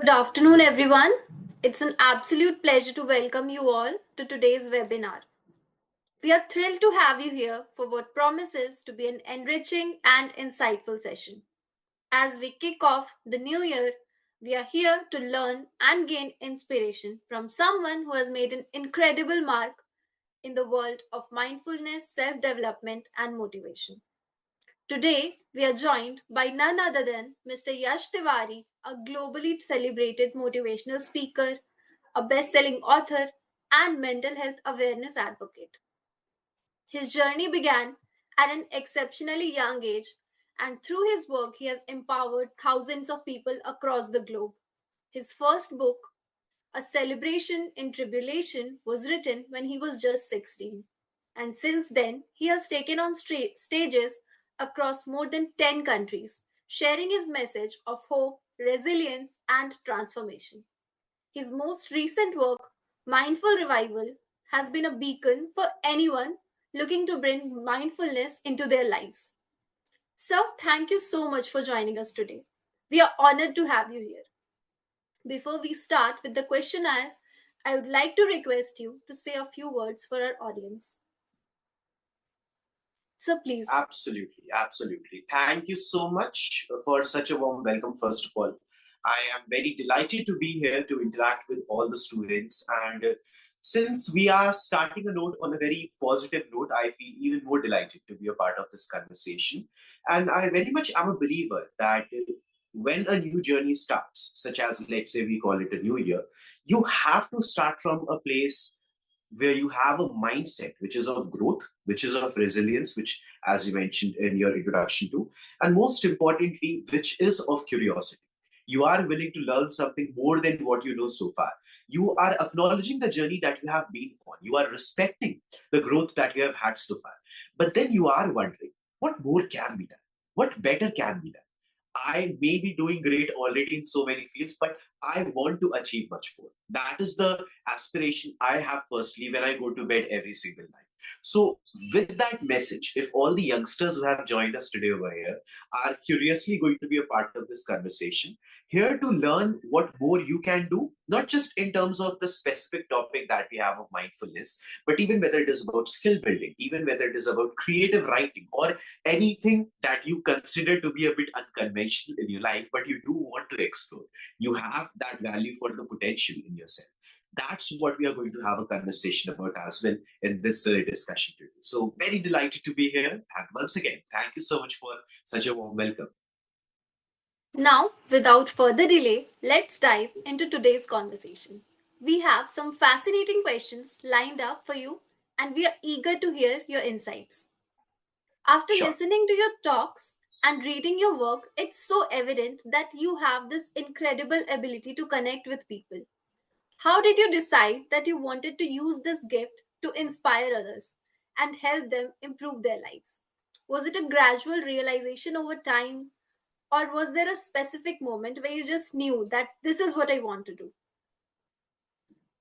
Good afternoon, everyone. It's an absolute pleasure to welcome you all to today's webinar. We are thrilled to have you here for what promises to be an enriching and insightful session. As we kick off the new year, we are here to learn and gain inspiration from someone who has made an incredible mark in the world of mindfulness, self development, and motivation. Today, we are joined by none other than Mr. Yash Tiwari, a globally celebrated motivational speaker, a best selling author, and mental health awareness advocate. His journey began at an exceptionally young age, and through his work, he has empowered thousands of people across the globe. His first book, A Celebration in Tribulation, was written when he was just 16. And since then, he has taken on stages across more than 10 countries, sharing his message of hope, resilience, and transformation. His most recent work, Mindful Revival, has been a beacon for anyone looking to bring mindfulness into their lives. So, thank you so much for joining us today. We are honored to have you here. Before we start with the questionnaire, I would like to request you to say a few words for our audience. So, please. Absolutely, absolutely. Thank you so much for such a warm welcome, first of all. I am very delighted to be here to interact with all the students. And since we are starting a note on a very positive note, I feel even more delighted to be a part of this conversation. And I very much am a believer that when a new journey starts, such as, let's say, we call it a new year, you have to start from a place where you have a mindset which is of growth, which is of resilience, which, as you mentioned in your introduction to, and most importantly, which is of curiosity. You are willing to learn something more than what you know so far. You are acknowledging the journey that you have been on. You are respecting the growth that you have had so far. But then you are wondering, what more can be done? What better can be done? I may be doing great already in so many fields, but I want to achieve much more. That is the aspiration I have personally when I go to bed every single night. So, with that message, if all the youngsters who have joined us today over here are curiously going to be a part of this conversation, here to learn what more you can do, not just in terms of the specific topic that we have of mindfulness, but even whether it is about skill building, even whether it is about creative writing, or anything that you consider to be a bit unconventional in your life, but you do want to explore. You have that value for the potential in yourself. That's what we are going to have a conversation about as well in this discussion today. So, very delighted to be here. And once again, thank you so much for such a warm welcome. Now, without further delay, let's dive into today's conversation. We have some fascinating questions lined up for you, and we are eager to hear your insights. After Sure. listening to your talks and reading your work, it's so evident that you have this incredible ability to connect with people. How did you decide that you wanted to use this gift to inspire others and help them improve their lives? Was it a gradual realization over time, or was there a specific moment where you just knew that this is what I want to do?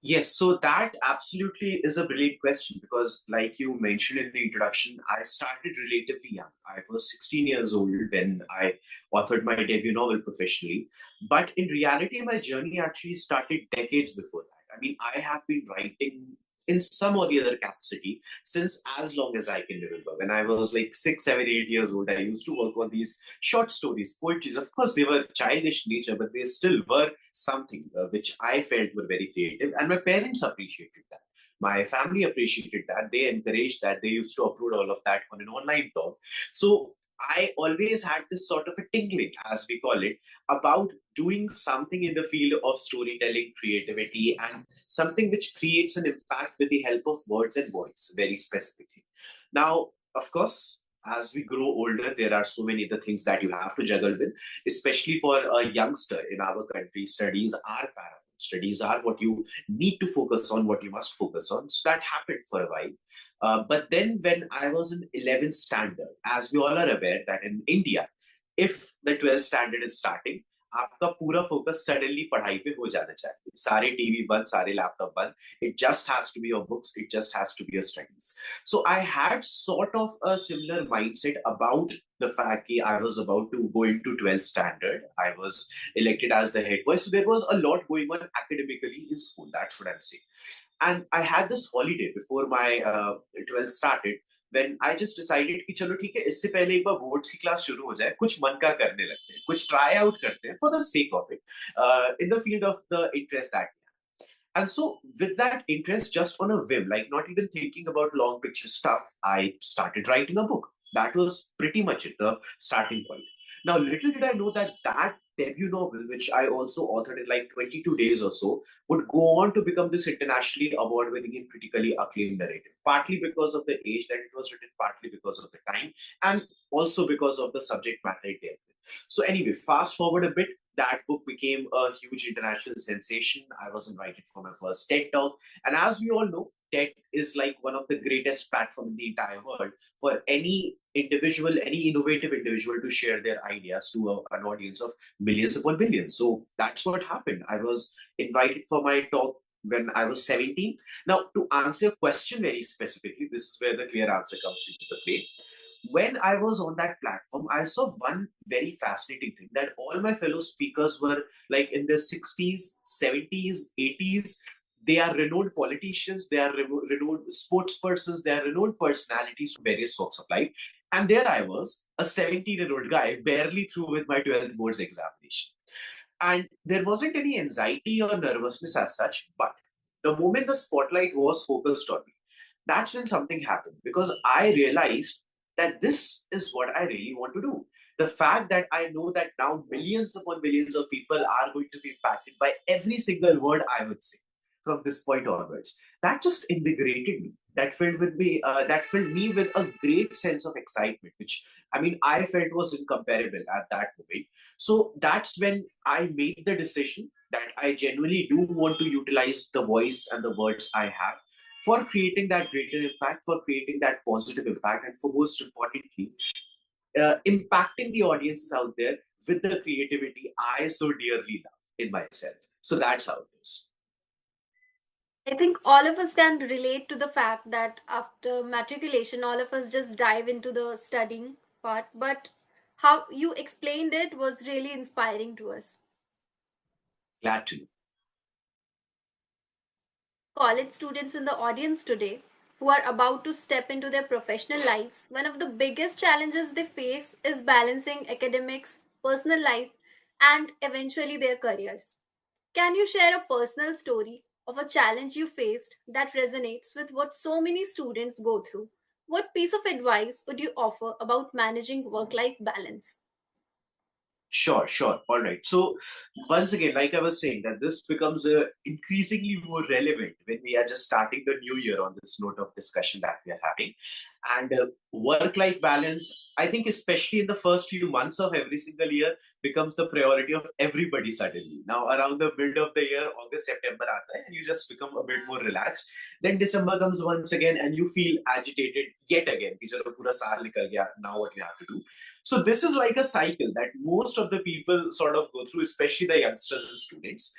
Yes, so that absolutely is a brilliant question because, like you mentioned in the introduction, I started relatively young. I was 16 years old when I authored my debut novel professionally. But in reality, my journey actually started decades before that. I mean, I have been writing in some or the other capacity since as long as I can remember. When I was like 6, 7, 8 years old, I used to work on these short stories, poetries. Of course, they were childish nature, but they still were something which I felt were very creative, and my parents appreciated that. My family appreciated that. They encouraged that. They used to upload all of that on an online blog. So I always had this sort of a tingling, as we call it, about doing something in the field of storytelling, creativity, and something which creates an impact with the help of words and voice, very specifically. Now, of course, as we grow older, there are so many other things that you have to juggle with, especially for a youngster in our country. Studies are paramount. Studies are what you need to focus on, what you must focus on. So that happened for a while. But then, when I was in 11th standard, as we all are aware that in India, if the 12th standard is starting, आपका पूरा focus suddenly पढ़ाई पे हो जाना चाहिए, सारे TV बंद, सारे लैपटॉप बंद. It just has to be your books, it just has to be your studies. So I had sort of a similar mindset about the fact that I was about to go into 12th standard. I was elected as the head boy, so there was a lot going on academically in school, that's what I'm saying. And I had this holiday before my 12th started, when I just decided कि चलो ठीक है, इससे पहले एक बार boards की class शुरू हो जाए, कुछ मन का करने लगते हैं, कुछ ट्राई आउट करते हैं for the sake of it, in the field of the interest that we have. And so, with that interest, just on a whim, like not even thinking about long picture stuff, I started writing a book. That was pretty much it, the starting point. Now, little did I know that that debut novel, which I also authored in like 22 days or so, would go on to become this internationally award winning and critically acclaimed narrative. Partly because of the age that it was written, partly because of the time, and also because of the subject matter it dealt with. So, anyway, fast forward a bit, that book became a huge international sensation. I was invited for my first TED talk. And as we all know, TED is like one of the greatest platforms in the entire world for any individual, any innovative individual to share their ideas to an audience of millions upon billions. So that's what happened. I was invited for my talk when I was 17. Now, to answer your question very specifically, this is where the clear answer comes into the play. When I was on that platform, I saw one very fascinating thing, that all my fellow speakers were like in their 60s, 70s, 80s. They are renowned politicians, they are renowned sports persons, they are renowned personalities from various walks of life. And there I was, a 17-year-old guy, barely through with my 12th boards examination. And there wasn't any anxiety or nervousness as such, but the moment the spotlight was focused on me, that's when something happened, because I realized that this is what I really want to do. The fact that I know that now millions upon millions of people are going to be impacted by every single word I would say from this point onwards, that just invigorated me. That filled me with a great sense of excitement, which I mean I felt was incomparable at that moment. So that's when I made the decision that I genuinely do want to utilize the voice and the words I have for creating that greater impact, for creating that positive impact, and for most importantly, impacting the audiences out there with the creativity I so dearly love in myself. So that's how it is. I think all of us can relate to the fact that after matriculation, all of us just dive into the studying part. But how you explained it was really inspiring to us. Glad to. College students in the audience today who are about to step into their professional lives, one of the biggest challenges they face is balancing academics, personal life, and eventually their careers. Can you share a personal story of a challenge you faced that resonates with what so many students go through? What piece of advice would you offer about managing work life balance? Sure, sure. All right. So, once again, like I was saying, that this becomes increasingly more relevant when we are just starting the new year on this note of discussion that we are having. And work life balance, I think, especially in the first few months of every single year, becomes the priority of everybody suddenly. Now, around the middle of the year, August, September, aata hai, and you just become a bit more relaxed. Then December comes once again, and you feel agitated yet again. कि चलो पूरा साल निकल गया, now what we have to do. So this is like a cycle that most of the people sort of go through, especially the youngsters and students.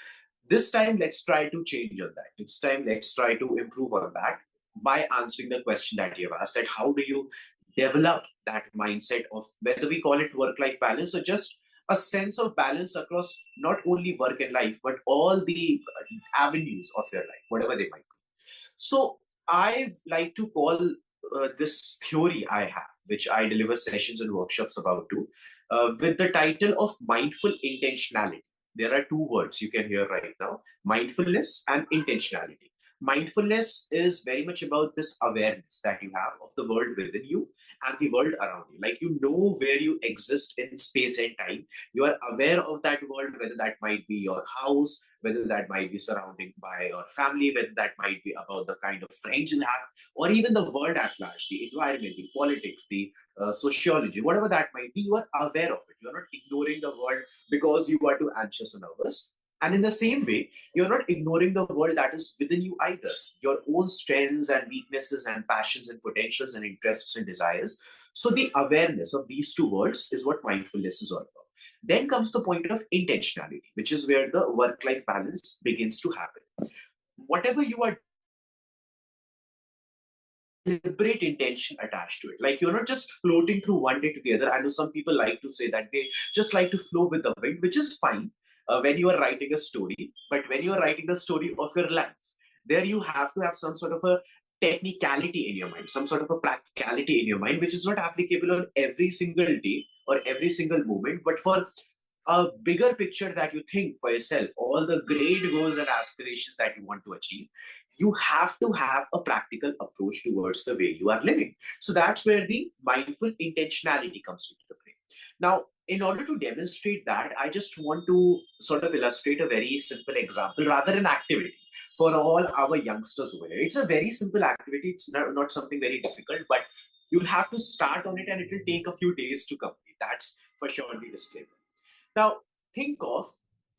This time, let's try to change on that. This time, let's try to improve on that by answering the question that you have asked: that how do you develop that mindset of whether we call it work-life balance or just a sense of balance across not only work and life, but all the avenues of your life, whatever they might be. So I like to call this theory I have, which I deliver sessions and workshops about too, with the title of mindful intentionality. There are two words you can hear right now: mindfulness and intentionality. Mindfulness is very much about this awareness that you have of the world within you and the world around you. Like you know where you exist in space and time. You are aware of that world, whether that might be your house, whether that might be surrounded by your family, whether that might be about the kind of friends you have, or even the world at large, the environment, the politics, the sociology, whatever that might be, you are aware of it. You're not ignoring the world because you are too anxious or nervous. And in the same way, you're not ignoring the world that is within you either, your own strengths and weaknesses and passions and potentials and interests and desires. So the awareness of these two words is what mindfulness is all about. Then comes the point of intentionality, which is where the work life balance begins to happen. Whatever you are, deliberate intention attached to it. Like you're not just floating through one day together. I know some people like to say that they just like to flow with the wind, which is fine when you are writing a story. But when you are writing the story of your life, there you have to have some sort of a technicality in your mind, some sort of a practicality in your mind, which is not applicable on every single day or every single moment, but for a bigger picture that you think for yourself, all the great goals and aspirations that you want to achieve, you have to have a practical approach towards the way you are living. So that's where the mindful intentionality comes into play. Now, in order to demonstrate that, I just want to sort of illustrate a very simple example, rather an activity for all our youngsters over here. It's a very simple activity, it's not something very difficult, but you'll have to start on it and it will take a few days to complete. That's for sure the disclaimer. Now, think of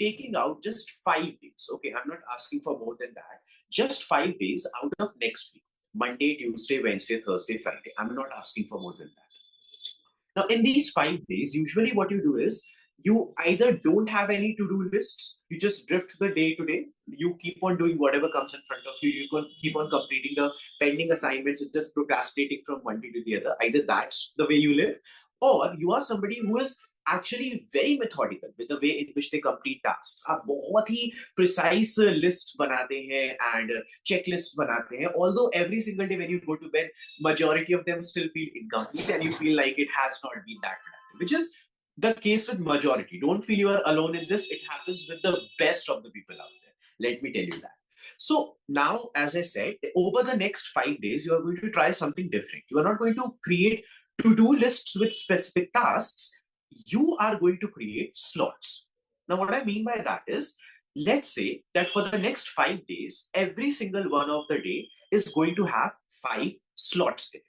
taking out just 5 days. Okay, I'm not asking for more than that. Just 5 days out of next week: Monday, Tuesday, Wednesday, Thursday, Friday. I'm not asking for more than that. Now, in these 5 days, usually what you do is you either don't have any to do lists, you just drift the day to day, you keep on doing whatever comes in front of you, you can keep on completing the pending assignments, it's just procrastinating from one day to the other. Either that's the way you live, or you are somebody who is actually very methodical with the way in which they complete tasks. आप बहुत ही precise list बनाते हैं and checklist बनाते हैं. Although every single day when you go to bed, majority of them still feel incomplete and you feel like it has not been that productive, which is the case with majority. Don't feel you are alone in this. It happens with the best of the people out there. Let me tell you that. So now, as I said, over the next 5 days, you are going to try something different. You are not going to create to-do lists with specific tasks. You are going to create slots. Now, what I mean by that is, let's say that for the next 5 days, every single one of the day is going to have 5 slots in it.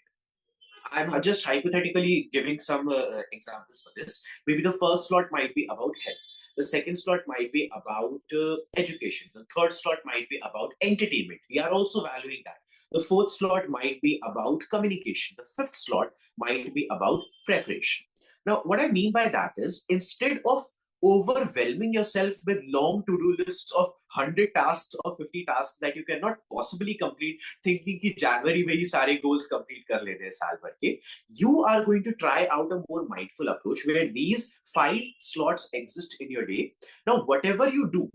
I'm just hypothetically giving some examples for this. Maybe the first slot might be about health. The second slot might be about education. The third slot might be about entertainment. We are also valuing that. The fourth slot might be about communication. The fifth slot might be about preparation. Now, what I mean by that is, instead of overwhelming yourself with long to-do lists of 100 tasks or 50 tasks that you cannot possibly complete, thinking कि जनवरी में ही सारे goals complete कर लेते हैं साल भर के, you are going to try out a more mindful approach where these 5 slots exist in your day. Now, whatever you do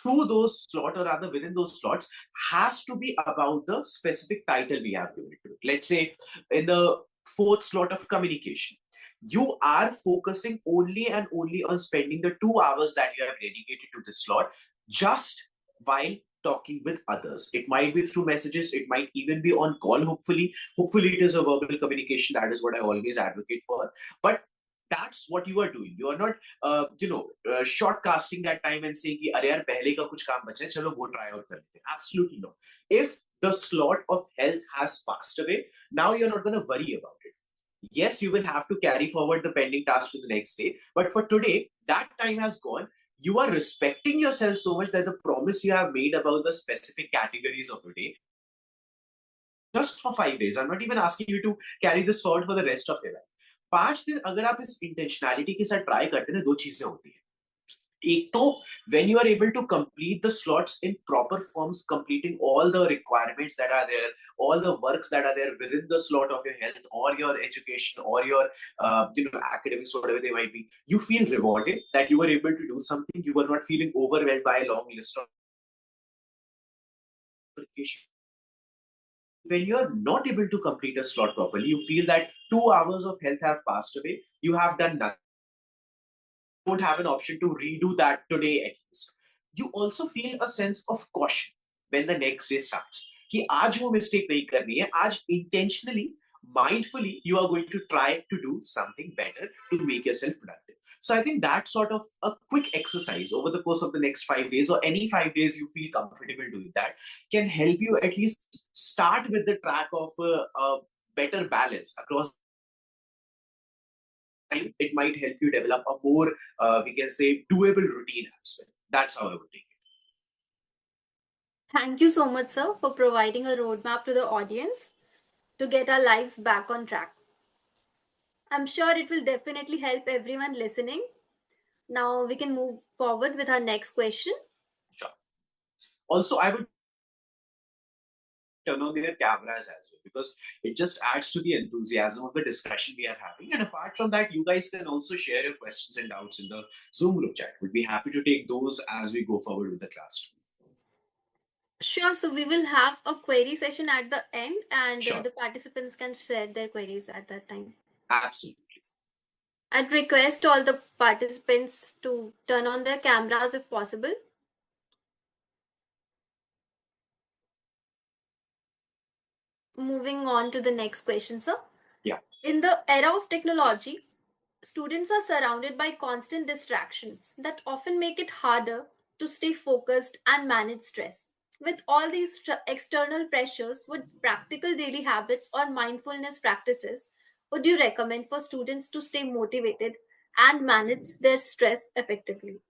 through those slots, or rather within those slots, has to be about the specific title we have given it to it. Let's say in the fourth slot of communication, you are focusing only and only on spending the 2 hours that you have dedicated to this slot just while talking with others. It might be through messages, it might even be on call, hopefully. Hopefully, it is a verbal communication. That is what I always advocate for. But that's what you are doing. You are not short casting that time and saying कि अरे यार पहले का कुछ काम बचा है चलो वो try out कर लेते हैं. Absolutely not. If the slot of health has passed away, now you're not going to worry about it. Yes, you will have to carry forward the pending task to the next day, but for today that time has gone. You are respecting yourself so much that the promise you have made about the specific categories of your day, just for 5 days, I'm not even asking you to carry this forward for the rest of your life. 5 दिन अगर आप इस इंटेंशनैलिटी के साथ try करते हैं, दो चीजें होती है. एक तो when you are able to complete the slots in proper forms, completing all the requirements that are there, all the works that are there within the slot of your health or your education or your academics, whatever they might be, you feel rewarded that you were able to do something. You were not feeling overwhelmed by a long list of applications. When you're not able to complete a slot properly, you feel that 2 hours of health have passed away. You have done nothing. You don't have an option to redo that today at least. You also feel a sense of caution when the next day starts. कि आज वो mistake नहीं करनी है. आज intentionally, mindfully, you are going to try to do something better to make yourself productive. So I think that sort of a quick exercise over the course of the next 5 days, or any 5 days you feel comfortable doing that, can help you at least start with the track of a better balance across time. It might help you develop a more, we can say, doable routine as well. That's how I would take it. Thank you so much, sir, for providing a roadmap to the audience to get our lives back on track. I'm sure it will definitely help everyone listening. Now we can move forward with our next question. Sure. Also, I would turn on their cameras as well, because it just adds to the enthusiasm of the discussion we are having. And apart from that, you guys can also share your questions and doubts in the Zoom group chat. We'd be happy to take those as we go forward with the class. Sure, so we will have a query session at the end, and Sure. the participants can share their queries at that time. Absolutely. I'd request all the participants to turn on their cameras if possible. Moving on to the next question, sir. Yeah. In the era of technology, students are surrounded by constant distractions that often make it harder to stay focused and manage stress. With all these external pressures, what practical daily habits or mindfulness practices would you recommend for students to stay motivated and manage their stress effectively?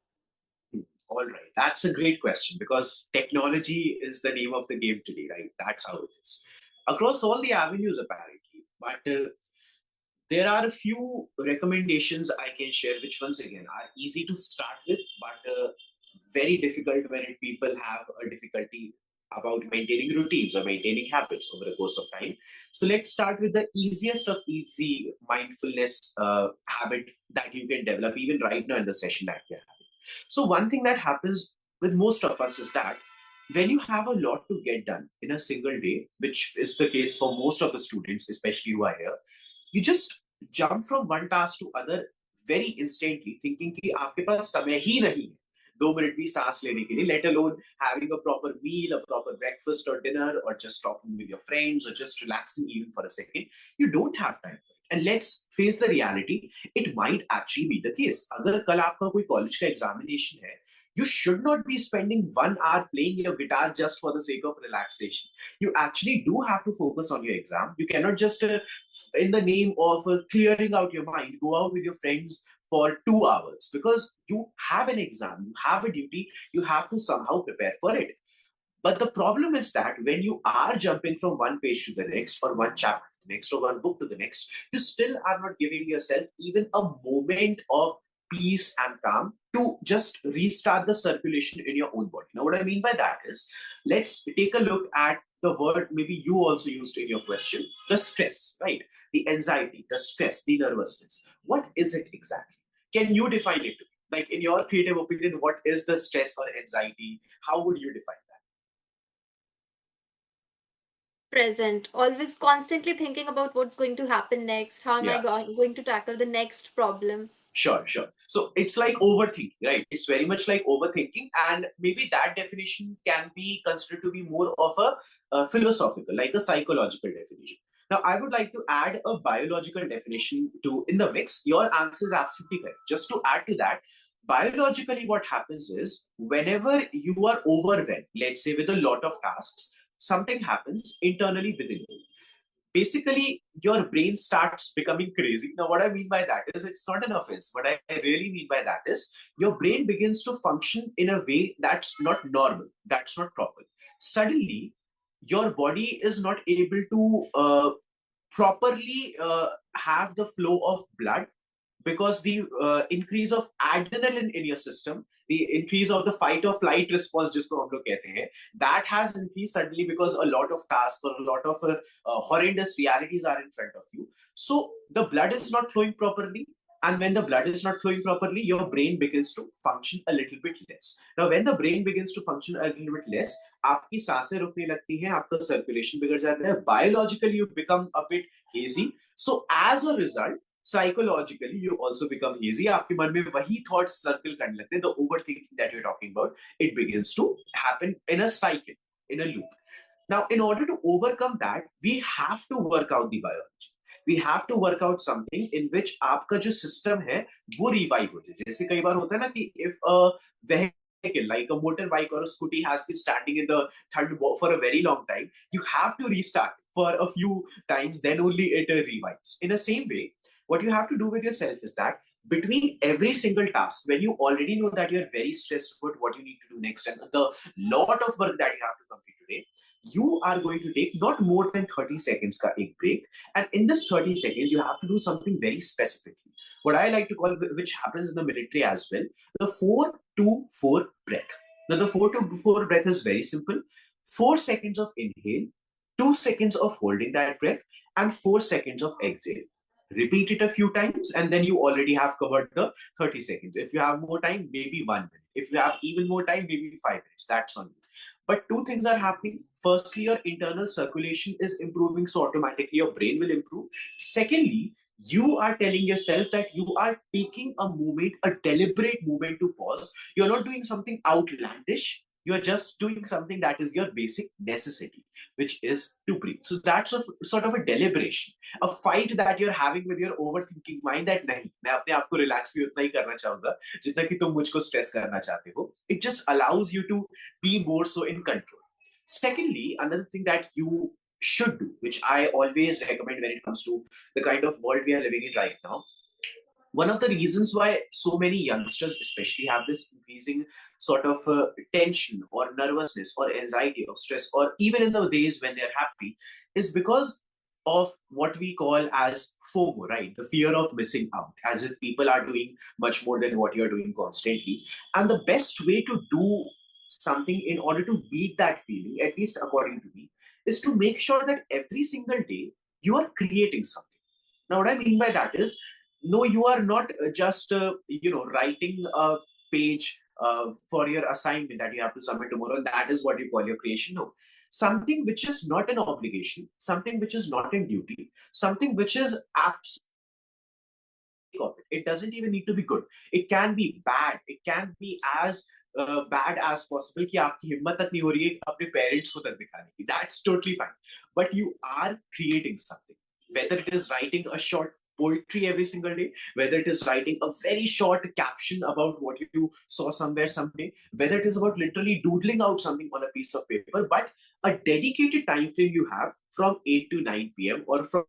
All right. That's a great question, because technology is the name of the game today, right? That's how it is. Across all the avenues, apparently. But there are a few recommendations I can share, which once again are easy to start with, but very difficult when people have a difficulty about maintaining routines or maintaining habits over the course of time. So let's start with the easiest of easy mindfulness habit that you can develop even right now in the session that we are having. So one thing that happens with most of us is that when you have a lot to get done in a single day, which is the case for most of the students, especially who are here, you just jump from one task to other very instantly, thinking कि आपके पास समय ही नहीं है 2 minute भी सांस लेने के लिए, let alone having a proper meal, a proper breakfast or dinner, or just talking with your friends, or just relaxing even for a second. You don't have time for it. And let's face the reality, it might actually be the case. अगर कल आपका कोई college का examination है, you should not be spending 1 hour playing your guitar just for the sake of relaxation. You actually do have to focus on your exam. You cannot just in the name of clearing out your mind, go out with your friends for 2 hours, because you have an exam, you have a duty, you have to somehow prepare for it. But the problem is that when you are jumping from one page to the next, or one chapter to the next, or one book to the next, you still are not giving yourself even a moment of peace and calm to just restart the circulation in your own body. Now, what I mean by that is, let's take a look at the word maybe you also used in your question, the stress, right? The anxiety, the stress, the nervousness. What is it exactly? Can you define it? Like, in your creative opinion, what is the stress or anxiety? How would you define? Present, always constantly thinking about what's going to happen next, how am I Yeah, going to tackle the next problem. sure, sure. So it's like overthinking, right? It's very much like overthinking, and maybe that definition can be considered to be more of a philosophical, like a psychological definition. Now, I would like to add a biological definition to in the mix. Your answer is absolutely correct. Just to add to that, biologically, what happens is whenever you are overwhelmed, let's say with a lot of tasks, something happens internally within you. Basically your brain starts becoming crazy. Now, what I mean by that is, it's not an offense. What I really mean by that is, your brain begins to function in a way that's not normal, that's not proper. Suddenly, your body is not able to properly have the flow of blood, because the increase of adrenaline in your system, the increase of the fight or flight response, जिसको हम लोग कहते हैं, that has increased suddenly because a lot of tasks or a lot of horrendous realities are in front of you. So the blood is not flowing properly, and when the blood is not flowing properly, your brain begins to function a little bit less. Now, when the brain begins to function a little bit less, आपकी सांसें रुकने लगती हैं, आपका circulation बिगड़ जाता है, biologically you become a bit hazy. So as a result, psychologically you also become hazy. आपके मन में वही thoughts circle करने लगते हैं. The overthinking that you're talking about, it begins to happen in a cycle, in a loop. Now, in order to overcome that, we have to work out the biology. We have to work out something in which आपका जो system है वो revive हो जाए. जैसे कई बार होता है ना कि if a vehicle like a motorbike or a scooty has been standing in the third for a very long time, you have to restart for a few times, then only it revives. In the same way, what you have to do with yourself is that between every single task, when you already know that you're very stressed about what you need to do next and the lot of work that you have to complete today, you are going to take not more than 30 seconds ka ek break. And in this 30 seconds, you have to do something very specific. what I like to call, which happens in the military as well, the 4-2-4 breath. Now, the 4-2-4 breath is very simple. 4 seconds of inhale, 2 seconds of holding that breath, and 4 seconds of exhale. Repeat it a few times, and then you already have covered the 30 seconds. If you have more time, maybe 1 minute. If you have even more time, maybe 5 minutes. That's on you. But two things are happening. Firstly, your internal circulation is improving, so automatically your brain will improve. Secondly, you are telling yourself that you are taking a moment, a deliberate moment to pause. You're not doing something outlandish. You're just doing something that is your basic necessity, which is to breathe. So that's a sort of a deliberation, a fight that you're having with your overthinking mind that नहीं, मैं अपने आप को relax भी उतना ही करना चाहूंगा जितना कि तुम मुझको stress करना चाहते हो. It just allows you to be more so in control. Secondly, another thing that you should do, which I always recommend when it comes to the kind of world we are living in right now, one of the reasons why so many youngsters especially have this increasing sort of tension or nervousness or anxiety or stress, or even in the days when they're happy, is because of what we call as FOMO, right? The fear of missing out, as if people are doing much more than what you're doing constantly. And the best way to do something in order to beat that feeling, at least according to me, is to make sure that every single day you are creating something. Now, what I mean by that is, no, you are not just writing a page for your assignment that you have to submit tomorrow, and that is what you call your creation. No, something which is not an obligation, something which is not in duty, something which is absolutely of it. It doesn't even need to be good. It can be bad. It can be as bad as possible कि आपकी हिम्मत तक नहीं हो रही है अपने parents को तक दिखाने की. That's totally fine. But you are creating something. Whether it is writing a short poetry every single day, whether it is writing a very short caption about what you saw somewhere someday, whether it is about literally doodling out something on a piece of paper, but a dedicated time frame you have from 8 to 9 p.m. or from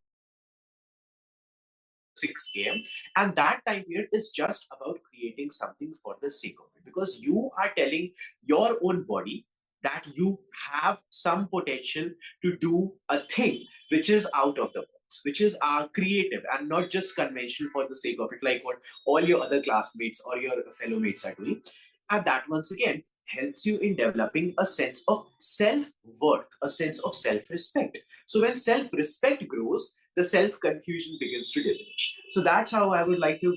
6 a.m. And that time period is just about creating something for the sake of it. Because you are telling your own body that you have some potential to do a thing which is out of the box, which is creative and not just conventional for the sake of it, like what all your other classmates or your fellow mates are doing. And that once again helps you in developing a sense of self worth, a sense of self respect. So when self respect grows, the self confusion begins to diminish. So that's how I would like to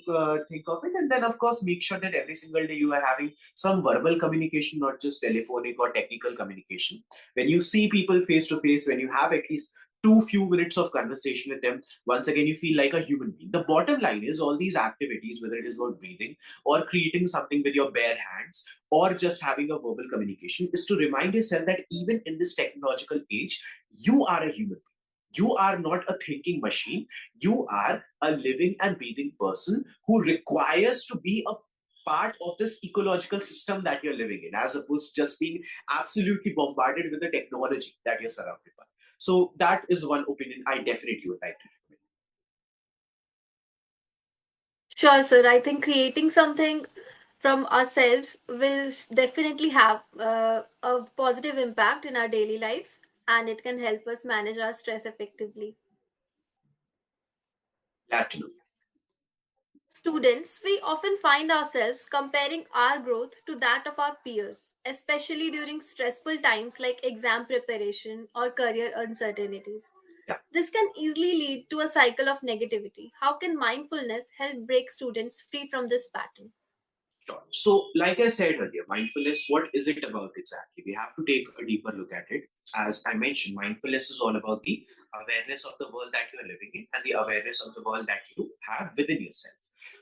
think of it. And then, of course, make sure that every single day you are having some verbal communication, not just telephonic or technical communication. When you see people face to face, when you have at least too few minutes of conversation with them, once again, you feel like a human being. The bottom line is all these activities, whether it is about breathing or creating something with your bare hands or just having a verbal communication, is to remind yourself that even in this technological age, you are a human being. You are not a thinking machine. You are a living and breathing person who requires to be a part of this ecological system that you're living in, as opposed to just being absolutely bombarded with the technology that you're surrounded by. So that is one opinion I definitely would like to recommend. Sure, sir. I think creating something from ourselves will definitely have a positive impact in our daily lives, and it can help us manage our stress effectively. Glad to know. Students, we often find ourselves comparing our growth to that of our peers, especially during stressful times like exam preparation or career uncertainties. Yeah. This can easily lead to a cycle of negativity. How can mindfulness help break students free from this pattern? Sure. So, like I said earlier, mindfulness, what is it about exactly? We have to take a deeper look at it. As I mentioned, mindfulness is all about the awareness of the world that you are living in and the awareness of the world that you have within yourself.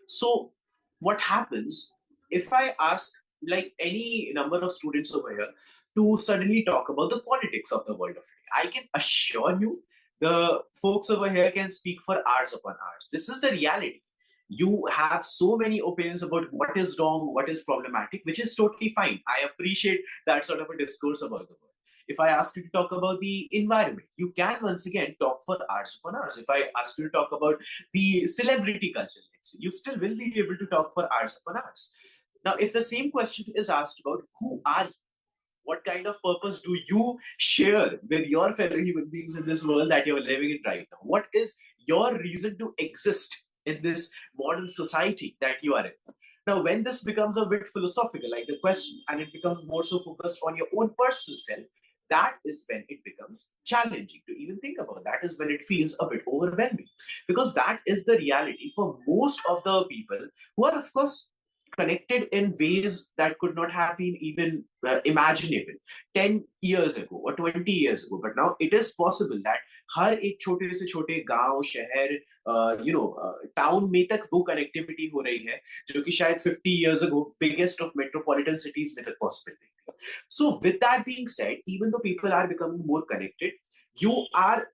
So, what happens if I ask, like any number of students over here, to suddenly talk about the politics of the world of today? I can assure you, the folks over here can speak for hours upon hours. This is the reality. You have so many opinions about what is wrong, what is problematic, which is totally fine. I appreciate that sort of a discourse about the world. If I ask you to talk about the environment, you can once again talk for hours upon hours. If I ask you to talk about the celebrity culture, let's say, you still will be able to talk for hours upon hours. Now, if the same question is asked about who are you, what kind of purpose do you share with your fellow human beings in this world that you're living in right now? What is your reason to exist in this modern society that you are in. Now, when this becomes a bit philosophical, like the question, and it becomes more so focused on your own personal self, that is when it becomes challenging to even think about. That is when it feels a bit overwhelming. Because that is the reality for most of the people who are, of course, connected in ways that could not have been even imaginable 10 years ago or 20 years ago. But now it is possible that हर एक छोटे से छोटे गांव शहर town में तक वो connectivity हो रही है जो कि शायद 50 years ago biggest of metropolitan cities में तक possible नहीं थी. So with that being said, even though people are becoming more connected, you are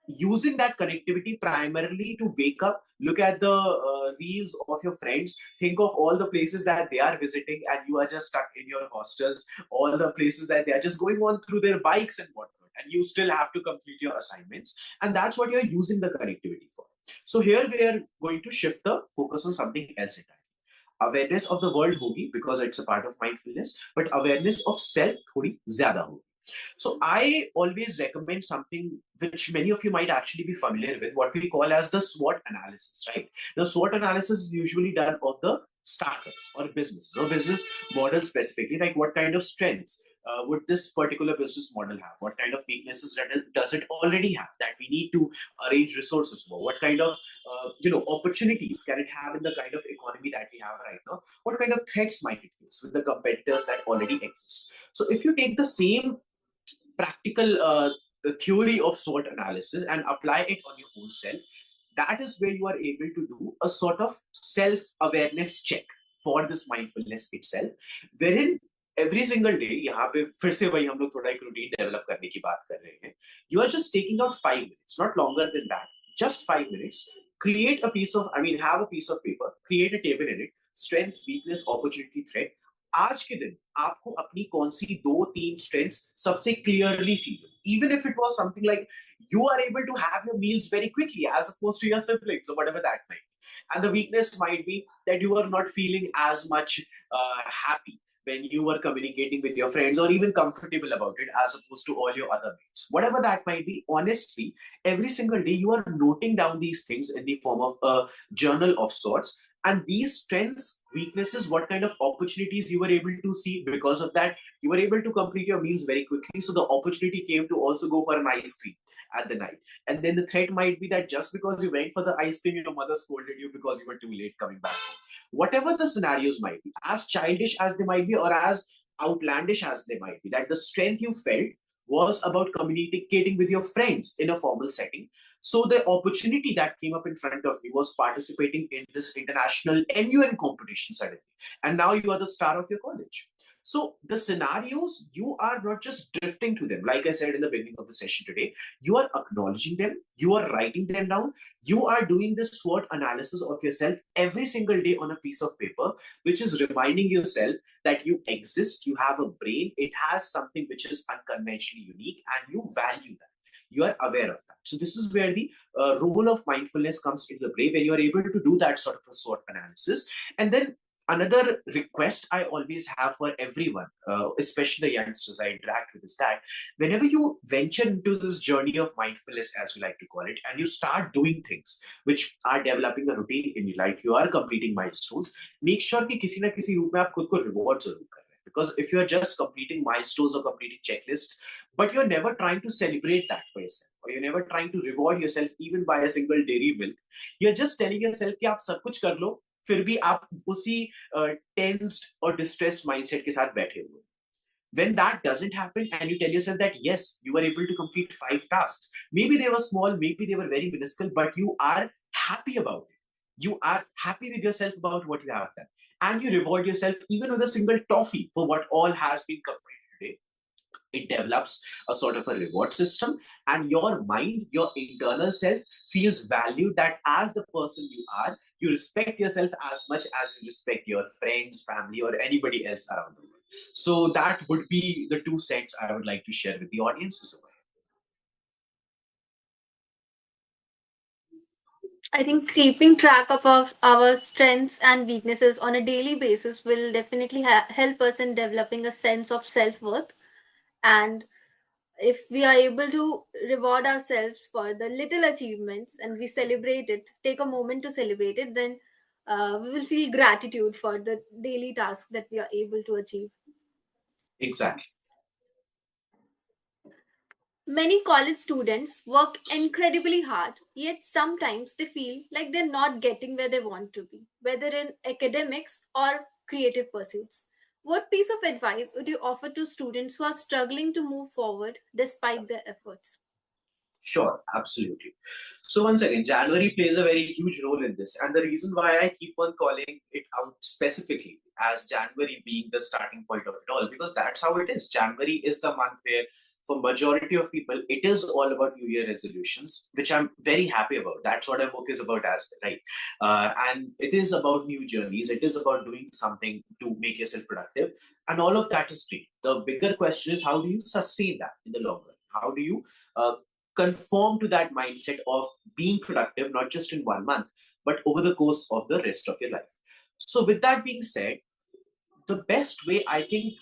using that connectivity primarily to wake up, look at the reels of your friends, think of all the places that they are visiting, and you are just stuck in your hostels, all the places that they are just going on through their bikes and whatnot, and you still have to complete your assignments, and that's what you're using the connectivity for. So here we are going to shift the focus on something else entirely. Awareness of the world hogi because it's a part of mindfulness, but awareness of self thodi zyada hogi. So I always recommend something which many of you might actually be familiar with, what we call as the SWOT analysis, right? The SWOT analysis is usually done of the startups or businesses or business model specifically, like what kind of strengths would this particular business model have? What kind of weaknesses does it already have that we need to arrange resources for? What kind of opportunities can it have in the kind of economy that we have right now? What kind of threats might it face with the competitors that already exist? So if you take the same practical the theory of SWOT analysis and apply it on your own self, that is where you are able to do a sort of self awareness check for this mindfulness itself, wherein every single day यहाँ पे फिर से वही हम लोग थोड़ा एक routine develop करने की बात कर रहे हैं. You are just taking out 5 minutes, not longer than that, just 5 minutes. Create a piece of, I mean, have a piece of paper, create a table in it, strength, weakness, opportunity, threat. आज के दिन आपको अपनी कौन सी दो तीन strengths सबसे clearly feel, even if it was something like you are able to have your meals very quickly as opposed to your siblings or whatever that might be. And the weakness might be that you are not feeling as much happy when you were communicating with your friends or even comfortable about it as opposed to all your other mates. Whatever that might be, honestly, every single day you are noting down these things in the form of a journal of sorts. And these strengths, weaknesses, what kind of opportunities you were able to see because of that, you were able to complete your meals very quickly. So the opportunity came to also go for an ice cream at the night. And then the threat might be that just because you went for the ice cream, your mother scolded you because you were too late coming back home. Whatever the scenarios might be, as childish as they might be or as outlandish as they might be, that the strength you felt was about communicating with your friends in a formal setting. So the opportunity that came up in front of you was participating in this international MUN competition suddenly. And now you are the star of your college. So the scenarios, you are not just drifting to them. Like I said in the beginning of the session today, you are acknowledging them, you are writing them down, you are doing this SWOT analysis of yourself every single day on a piece of paper, which is reminding yourself that you exist, you have a brain, it has something which is unconventionally unique, and you value that. You are aware of that. So this is where the role of mindfulness comes into play, when you are able to do that sort of a SWOT analysis. And then another request I always have for everyone, especially the youngsters I interact with, is that whenever you venture into this journey of mindfulness, as we like to call it, and you start doing things which are developing a routine in your life, you are completing milestones, make sure कि किसी ना किसी रूप में आप खुद को reward जरूर कर रहे हैं. Because if you are just completing milestones or completing checklists, but you're never trying to celebrate that for yourself, or you're never trying to reward yourself even by a single dairy milk, you're just telling yourself कि आप सब कुछ कर लो, फिर भी आप उसी tensed और डिस्ट्रेस्ड माइंडसेट के साथ बैठे हुए. When that doesn't happen and you tell yourself that yes, you were able to complete 5 tasks, maybe they were small, maybe they were very minuscule, but you are happy about it, you are happy with yourself about what you have done, and you reward yourself even with a single toffee for what all has been completed today, it develops a sort of a reward system, and your mind, your internal self, feels valued, that as the person you are, you respect yourself as much as you respect your friends, family, or anybody else around the world. So that would be the 2 cents I would like to share with the audience as well. I think keeping track of our strengths and weaknesses on a daily basis will definitely help us in developing a sense of self worth. And If we are able to reward ourselves for the little achievements and we celebrate it, take a moment to celebrate it, then we will feel gratitude for the daily task that we are able to achieve. Exactly. Many college students work incredibly hard, yet sometimes they feel like they're not getting where they want to be, whether in academics or creative pursuits. What piece of advice would you offer to students who are struggling to move forward despite their efforts? Sure, absolutely. So once again, January plays a very huge role in this, and the reason why I keep on calling it out specifically as January being the starting point of it all, because that's how it is. January is the month where, for majority of people, it is all about New Year resolutions, which I'm very happy about. That's what our book is about as well, right? And it is about new journeys. It is about doing something to make yourself productive, and all of that is great. The bigger question is, how do you sustain that in the long run? How do you uh, conform to that mindset of being productive, not just in 1 month, but over the course of the rest of your life? So, with that being said, the best way I think,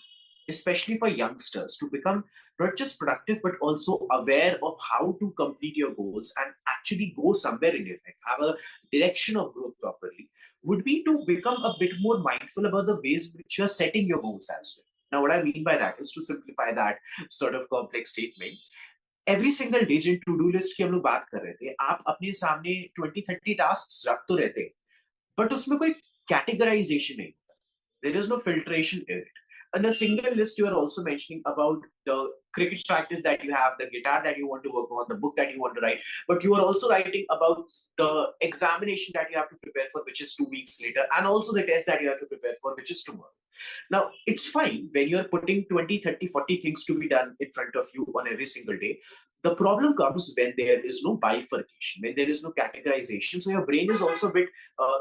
especially for youngsters, to become not just productive but also aware of how to complete your goals and actually go somewhere in your life, have a direction of growth properly, would be to become a bit more mindful about the ways in which you are setting your goals as well. Now, what I mean by that is, to simplify that sort of complex statement, every single day जिन to do list की हम लोग बात कर रहे थे, आप अपने सामने 20-30 टास्क रख तो रहते, बट उसमें कोई कैटेगराइजेशन नहीं, there is no filtration in it. In a single list, you are also mentioning about the cricket practice that you have, the guitar that you want to work on, the book that you want to write, but you are also writing about the examination that you have to prepare for, which is 2 weeks later, and also the test that you have to prepare for, which is tomorrow. Now, it's fine when you're putting 20, 30, 40 things to be done in front of you on every single day. The problem comes when there is no bifurcation, when there is no categorization. So your brain is also a bit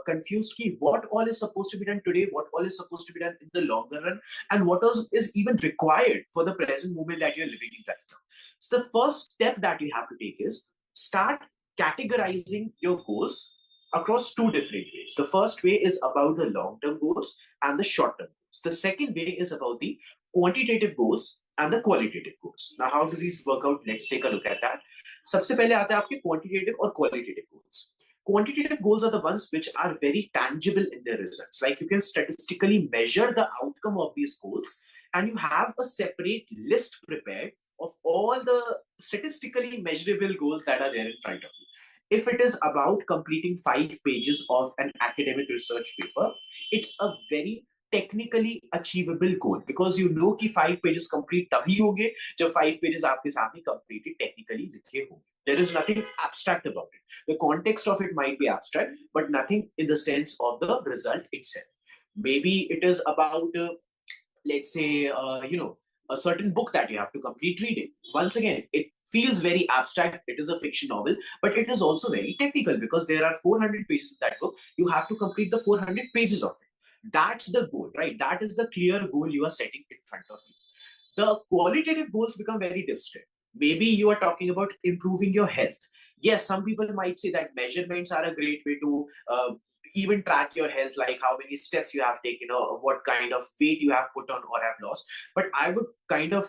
confused ki what all is supposed to be done today, what all is supposed to be done in the longer run, and what else is even required for the present moment that you're living in right now. So the first step that you have to take is start categorizing your goals across two different ways. The first way is about the long-term goals and the short-term goals. The second way is about the quantitative goals and the qualitative goals. Now, how do these work out? Let's take a look at that. सबसे पहले आते हैं आपके quantitative और qualitative goals. Quantitative goals are the ones which are very tangible in their results. Like, you can statistically measure the outcome of these goals, and you have a separate list prepared of all the statistically measurable goals that are there in front of you. If it is about completing 5 pages of an academic research paper, it's a very technically achievable goal, because you know कि 5 pages complete तभी होंगे जब 5 pages आपके सामने completed technically लिखे होंगे. There is nothing abstract about it. The context of it might be abstract, but nothing in the sense of the result itself. Maybe it is about let's say, a certain book that you have to complete reading. Once again, it feels very abstract. It is a fiction novel, but it is also very technical, because there are 400 pages in that book. You have to complete the 400 pages of it. That's the goal, right? That is the clear goal you are setting in front of you. The qualitative goals become very distinct. Maybe you are talking about improving your health. Yes, some people might say that measurements are a great way to even track your health, like how many steps you have taken or what kind of weight you have put on or have lost. But I would kind of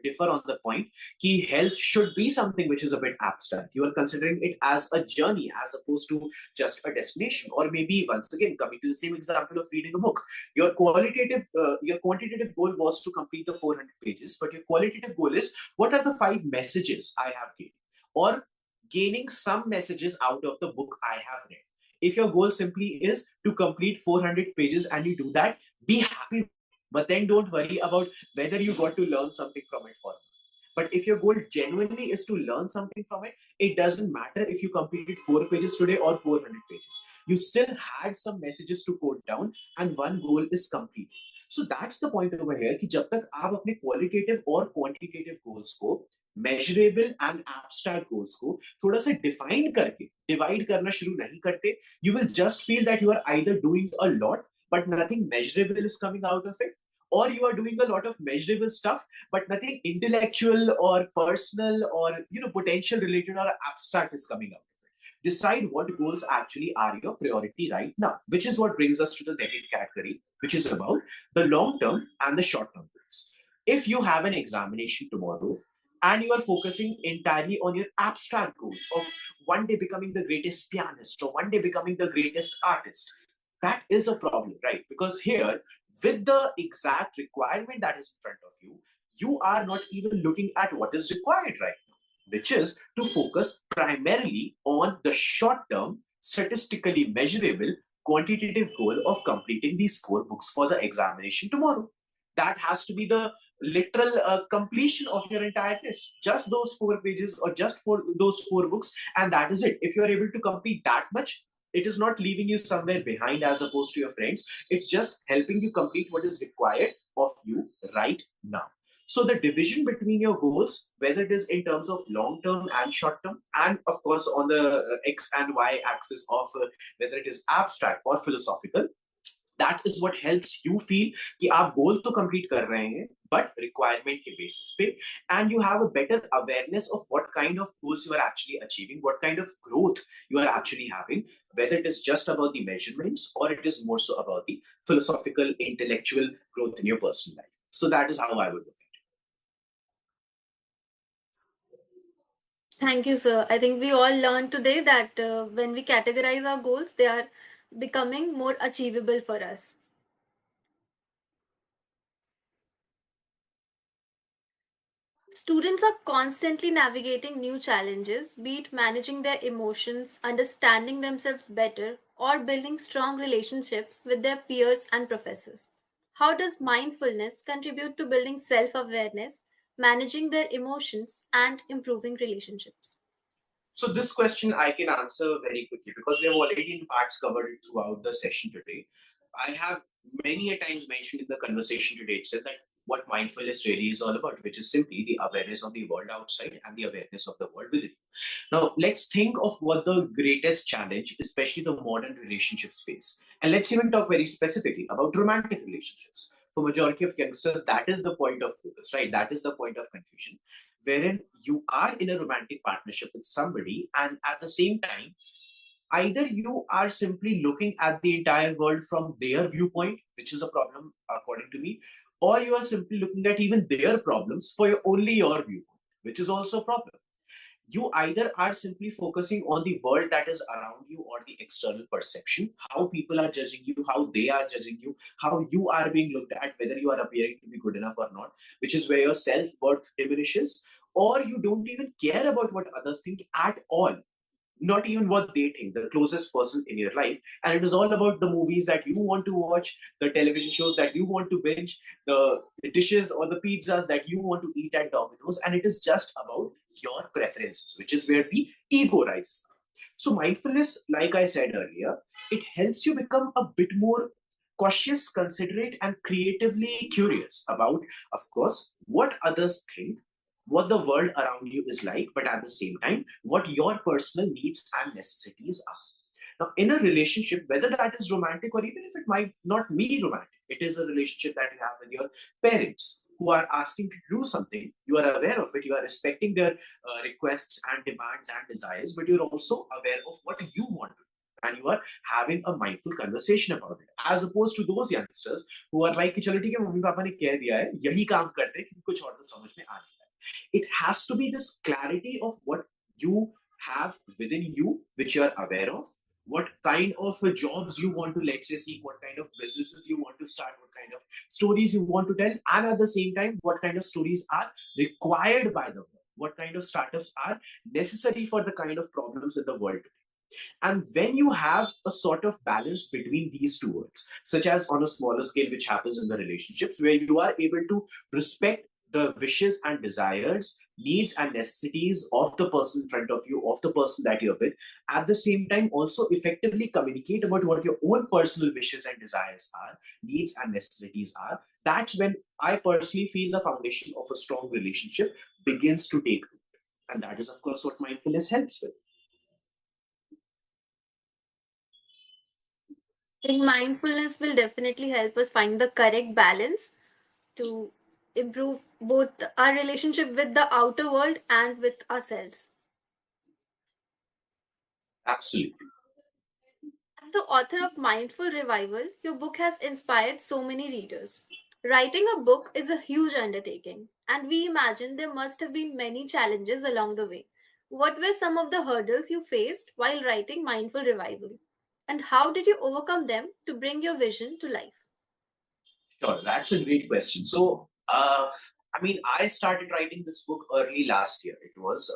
differ on the point that health should be something which is a bit abstract. You are considering it as a journey as opposed to just a destination. Or maybe, once again, coming to the same example of reading a book, your quantitative goal was to complete the 400 pages, but your qualitative goal is, what are the 5 messages I have gained, or gaining some messages out of the book I have read. If your goal simply is to complete 400 pages and you do that, be happy, but then don't worry about whether you got to learn something from it or not. But if your goal genuinely is to learn something from it, it doesn't matter if you completed 4 pages today or 400 pages. You still had some messages to quote down, and one goal is completed. So that's the point over here कि जब तक आप अपने qualitative और quantitative goals को, measurable and abstract goals को थोड़ा सा define करके divide करना शुरू नहीं करते, you will just feel that you are either doing a lot but nothing measurable is coming out of it, or you are doing a lot of measurable stuff but nothing intellectual or personal or potential related or abstract is coming out of it. Decide what goals actually are your priority right now, which is what brings us to the second category, which is about the long term and the short term goals. If you have an examination tomorrow, and you are focusing entirely on your abstract goals of one day becoming the greatest pianist or one day becoming the greatest artist. That is a problem, right? Because here, with the exact requirement that is in front of you, you are not even looking at what is required right now, which is to focus primarily on the short term, statistically measurable, quantitative goal of completing these 4 books for the examination tomorrow. That has to be the literal completion of your entire list. Just those 4 pages or just for those 4 books, and that is it. If you are able to complete that much, it is not leaving you somewhere behind as opposed to your friends. It's just helping you complete what is required of you right now. So the division between your goals, whether it is in terms of long term and short term, and of course on the x and y axis of whether it is abstract or philosophical, that is what helps you feel कि आप goal तो complete कर रहे हैं but requirement के basis पे and you have a better awareness of what kind of goals you are actually achieving what kind of growth you are actually having whether it is just about the measurements or it is more so about the philosophical intellectual growth in your personal life. So that is how I would look at Thank you, sir. I think we all learned today that when we categorize our goals, they are becoming more achievable for us. Students are constantly navigating new challenges, be it managing their emotions, understanding themselves better, or building strong relationships with their peers and professors. How does mindfulness contribute to building self awareness, managing their emotions, and improving relationships? So this question I can answer very quickly because we have already in parts covered it throughout the session today. I have many a times mentioned in the conversation today itself that what mindfulness really is all about, which is simply the awareness of the world outside and the awareness of the world within. Now, let's think of what the greatest challenge, especially the modern relationships face. And let's even talk very specifically about romantic relationships. For majority of youngsters, that is the point of focus, right? That is the point of confusion, wherein you are in a romantic partnership with somebody, and at the same time, either you are simply looking at the entire world from their viewpoint, which is a problem according to me, or you are simply looking at even their problems for only your viewpoint, which is also a problem. You either are simply focusing on the world that is around you or the external perception, how people are judging you, how they are judging you, how you are being looked at, whether you are appearing to be good enough or not, which is where your self-worth diminishes, or you don't even care about what others think at all, not even what they think, the closest person in your life. And it is all about the movies that you want to watch, the television shows that you want to binge, the dishes or the pizzas that you want to eat at Domino's. And it is just about your preferences, which is where the ego rises up. So, mindfulness, like I said earlier, it helps you become a bit more cautious, considerate, and creatively curious about, of course, what others think, what the world around you is like, but at the same time, what your personal needs and necessities are. Now, in a relationship, whether that is romantic or even if it might not be romantic, it is a relationship that you have with your parents who are asking to do something. You are aware of it, you are respecting their requests and demands and desires, but you're also aware of what you want to do. And you are having a mindful conversation about it, as opposed to those youngsters who are like कि चलो ठीक है mummy papa ने कह दिया है यही काम करते हैं क्योंकि कुछ और तो समझ में आ नहीं रहा है. It has to be this clarity of what you have within you, which you are aware of, what kind of jobs you want to, let's say, seek, what kind of businesses you want to start, what kind of stories you want to tell, and at the same time, what kind of stories are required by the world, what kind of startups are necessary for the kind of problems in the world. And when you have a sort of balance between these two words, such as on a smaller scale, which happens in the relationships, where you are able to respect the wishes and desires, needs and necessities of the person in front of you, of the person that you're with, at the same time, also effectively communicate about what your own personal wishes and desires are, needs and necessities are, that's when I personally feel the foundation of a strong relationship begins to take root. And that is, of course, what mindfulness helps with. I think mindfulness will definitely help us find the correct balance to improve both our relationship with the outer world and with ourselves. Absolutely. As the author of Mindful Revival, your book has inspired so many readers. Writing a book is a huge undertaking, and we imagine there must have been many challenges along the way. What were some of the hurdles you faced while writing Mindful Revival? And how did you overcome them to bring your vision to life? Sure, that's a great question. So, I started writing this book early last year. It was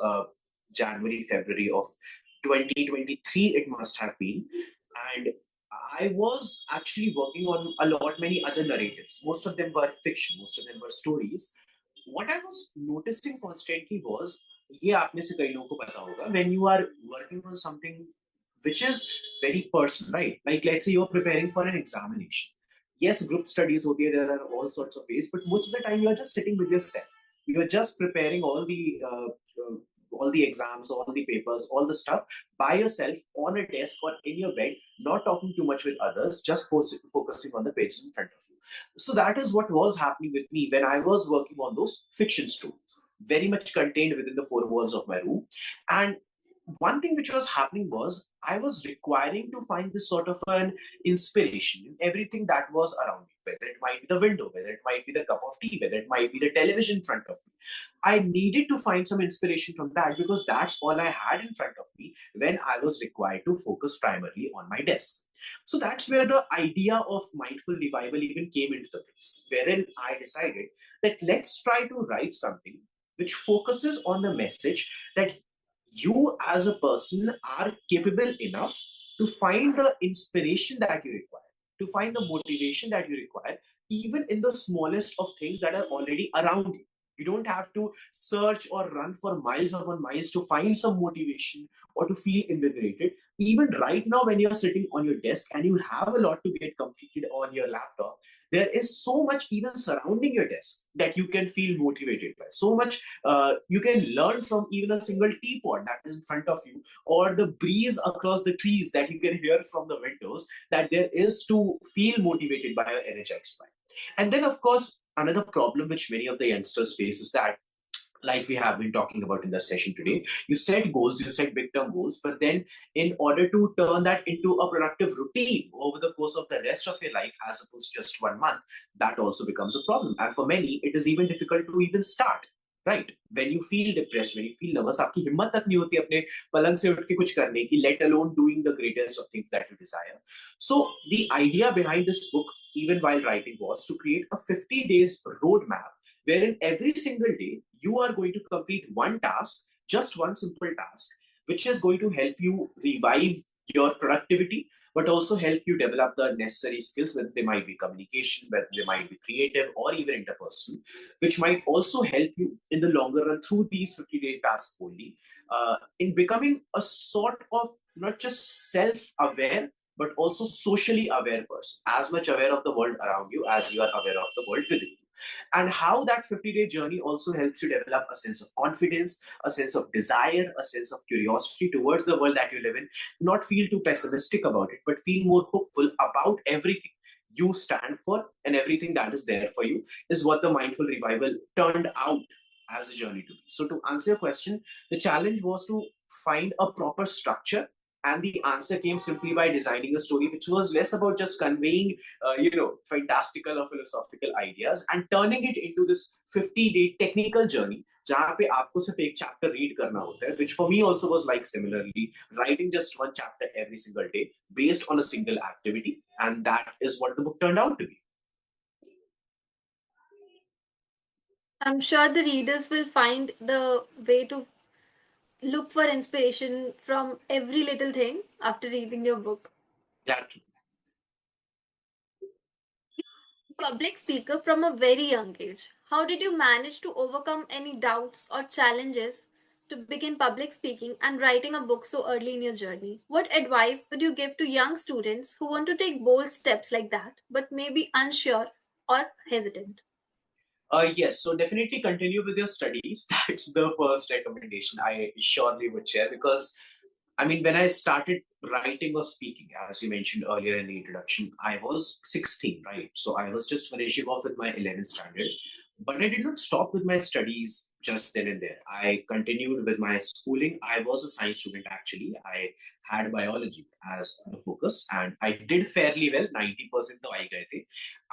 January, February of 2023, it must have been. And I was actually working on a lot many other narratives. Most of them were fiction, most of them were stories. What I was noticing constantly was, ये आप में से कई लोगों को पता होगा, when you are working on something which is very personal, right? Like let's say you're preparing for an examination. Yes, group studies hoti hai, there are all sorts of ways, but most of the time you're just sitting with yourself. You're just preparing all the exams, all the papers, all the stuff by yourself on a desk or in your bed, not talking too much with others, just focusing on the pages in front of you. So that is what was happening with me when I was working on those fiction stories, very much contained within the four walls of my room. And one thing which was happening was I was requiring to find this sort of an inspiration in everything that was around me, whether it might be the window, whether it might be the cup of tea, whether it might be the television in front of me. I needed to find some inspiration from that because that's all I had in front of me when I was required to focus primarily on my desk. So that's where the idea of mindful revival even came into the place, wherein I decided that let's try to write something which focuses on the message that you as a person are capable enough to find the inspiration that you require, to find the motivation that you require, even in the smallest of things that are already around you. You don't have to search or run for miles upon miles to find some motivation or to feel invigorated. Even right now, when you're sitting on your desk and you have a lot to get completed on your laptop, there is so much even surrounding your desk that you can feel motivated by. So much you can learn from even a single teapot that is in front of you, or the breeze across the trees that you can hear from the windows, that there is to feel motivated by or energized by. And then, of course, another problem which many of the youngsters face is that, like we have been talking about in the session today, you set goals, you set big term goals, but then in order to turn that into a productive routine over the course of the rest of your life, as opposed to just 1 month, that also becomes a problem. And for many, it is even difficult to even start. Right? When you feel depressed, when you feel nervous, आपकी हिम्मत तक नहीं होती अपने पलंग से उठ के कुछ करने की, let alone doing the greatest of things that you desire. So the idea behind this book, even while writing, was to create a 50 days roadmap wherein every single day you are going to complete one task, just one simple task, which is going to help you revive your productivity, but also help you develop the necessary skills, whether they might be communication, whether they might be creative or even interpersonal, which might also help you in the longer run through these 50-day tasks only, in becoming a sort of not just self-aware, but also socially aware person, as much aware of the world around you as you are aware of the world within you. And how that 50-day journey also helps you develop a sense of confidence, a sense of desire, a sense of curiosity towards the world that you live in. Not feel too pessimistic about it, but feel more hopeful about everything you stand for, and everything that is there for you is what the mindful revival turned out as a journey to be. So, to answer your question, the challenge was to find a proper structure, and the answer came simply by designing a story which was less about just conveying fantastical or philosophical ideas and turning it into this 50-day technical journey जहाँ पे आपको सिर्फ एक chapter read करना होता है, which for me also was like similarly writing just one chapter every single day based on a single activity, and that is what the book turned out to be. I'm sure the readers will find the way to look for inspiration from every little thing after reading your book. That Public speaker from a very young age. How did you manage to overcome any doubts or challenges to begin public speaking and writing a book so early in your journey? What advice would you give to young students who want to take bold steps like that but may be unsure or hesitant? Yes, so definitely continue with your studies. That's the first recommendation I surely would share, because when I started writing or speaking, as you mentioned earlier in the introduction, I was 16, right? So I was just finishing off with my 11th standard. But I did not stop with my studies just then and there. I continued with my schooling. I was a science student actually. I had biology as the focus and I did fairly well, 90% to I gaye.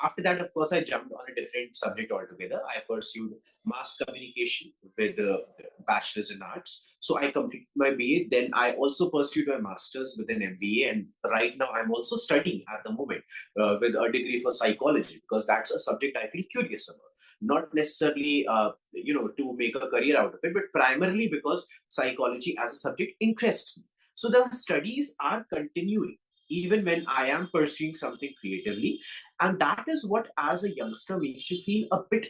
After that, of course, I jumped on a different subject altogether. I pursued mass communication with the bachelor's in arts. So I completed my BA. Then I also pursued my master's with an MBA. And right now, I'm also studying at the moment with a degree for psychology because that's a subject I feel curious about, not necessarily to make a career out of it, but primarily because psychology as a subject interests me. So the studies are continuing even when I am pursuing something creatively, and that is what as a youngster makes you feel a bit,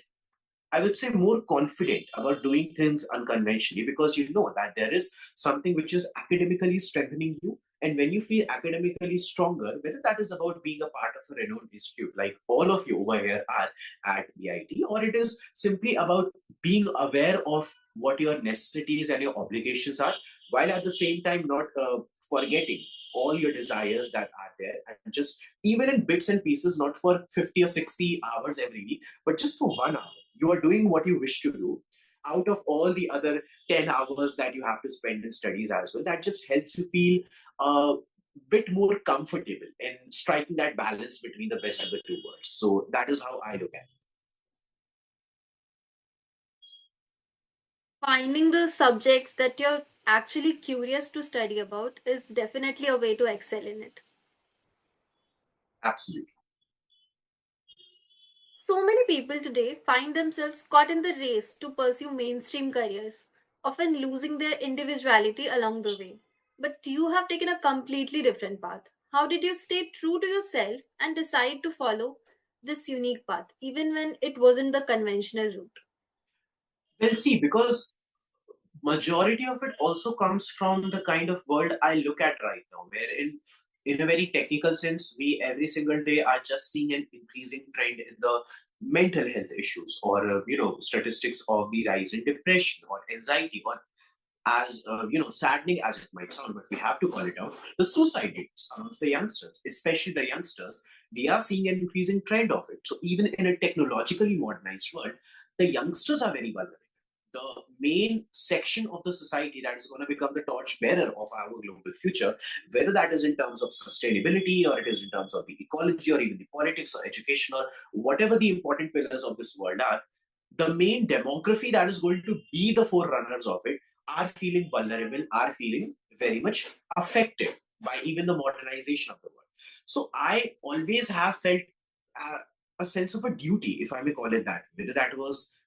I would say, more confident about doing things unconventionally because you know that there is something which is academically strengthening you. And when you feel academically stronger, whether that is about being a part of a renowned institute like all of you over here are at B.I.T, or it is simply about being aware of what your necessities and your obligations are, while at the same time not forgetting all your desires that are there, and just even in bits and pieces, not for 50 or 60 hours every week, but just for 1 hour you are doing what you wish to do out of all the other 10 hours that you have to spend in studies as well. That just helps you feel a bit more comfortable in striking that balance between the best of the two worlds. So that is how I look at it. Finding the subjects that you're actually curious to study about is definitely a way to excel in it. Absolutely. So many people today find themselves caught in the race to pursue mainstream careers, often losing their individuality along the way. But you have taken a completely different path. How did you stay true to yourself and decide to follow this unique path, even when it wasn't the conventional route? Well, see, because majority of it also comes from the kind of world I look at right now, where in a very technical sense, we every single day are just seeing an increasing trend in the mental health issues, or statistics of the rise in depression or anxiety, or as saddening as it might sound, but we have to call it out, the suicide rates amongst the youngsters, especially the youngsters. We are seeing an increasing trend of it. So even in a technologically modernized world, the youngsters are very vulnerable. The main section of the society that is going to become the torch bearer of our global future, whether that is in terms of sustainability, or it is in terms of the ecology, or even the politics or education, or whatever the important pillars of this world are, the main demography that is going to be the forerunners of it are feeling vulnerable, are feeling very much affected by even the modernization of the world. So I always have felt uh, a sense of a duty, if I may call it that, whether that was,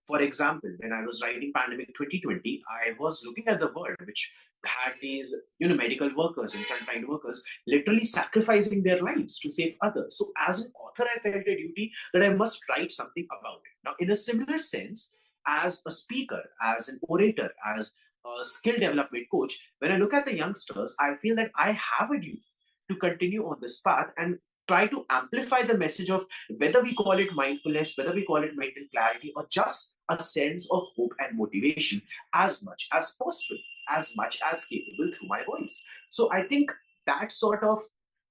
for example, when I was writing Pandemic 2020, I was looking at the world which had these, medical workers and frontline workers literally sacrificing their lives to save others. So as an author, I felt a duty that I must write something about it. Now, in a similar sense, as a speaker, as an orator, as a skill development coach, when I look at the youngsters, I feel that I have a duty to continue on this path and try to amplify the message of, whether we call it mindfulness, whether we call it mental clarity, or just a sense of hope and motivation, as much as possible, as much as capable through my voice. So I think that sort of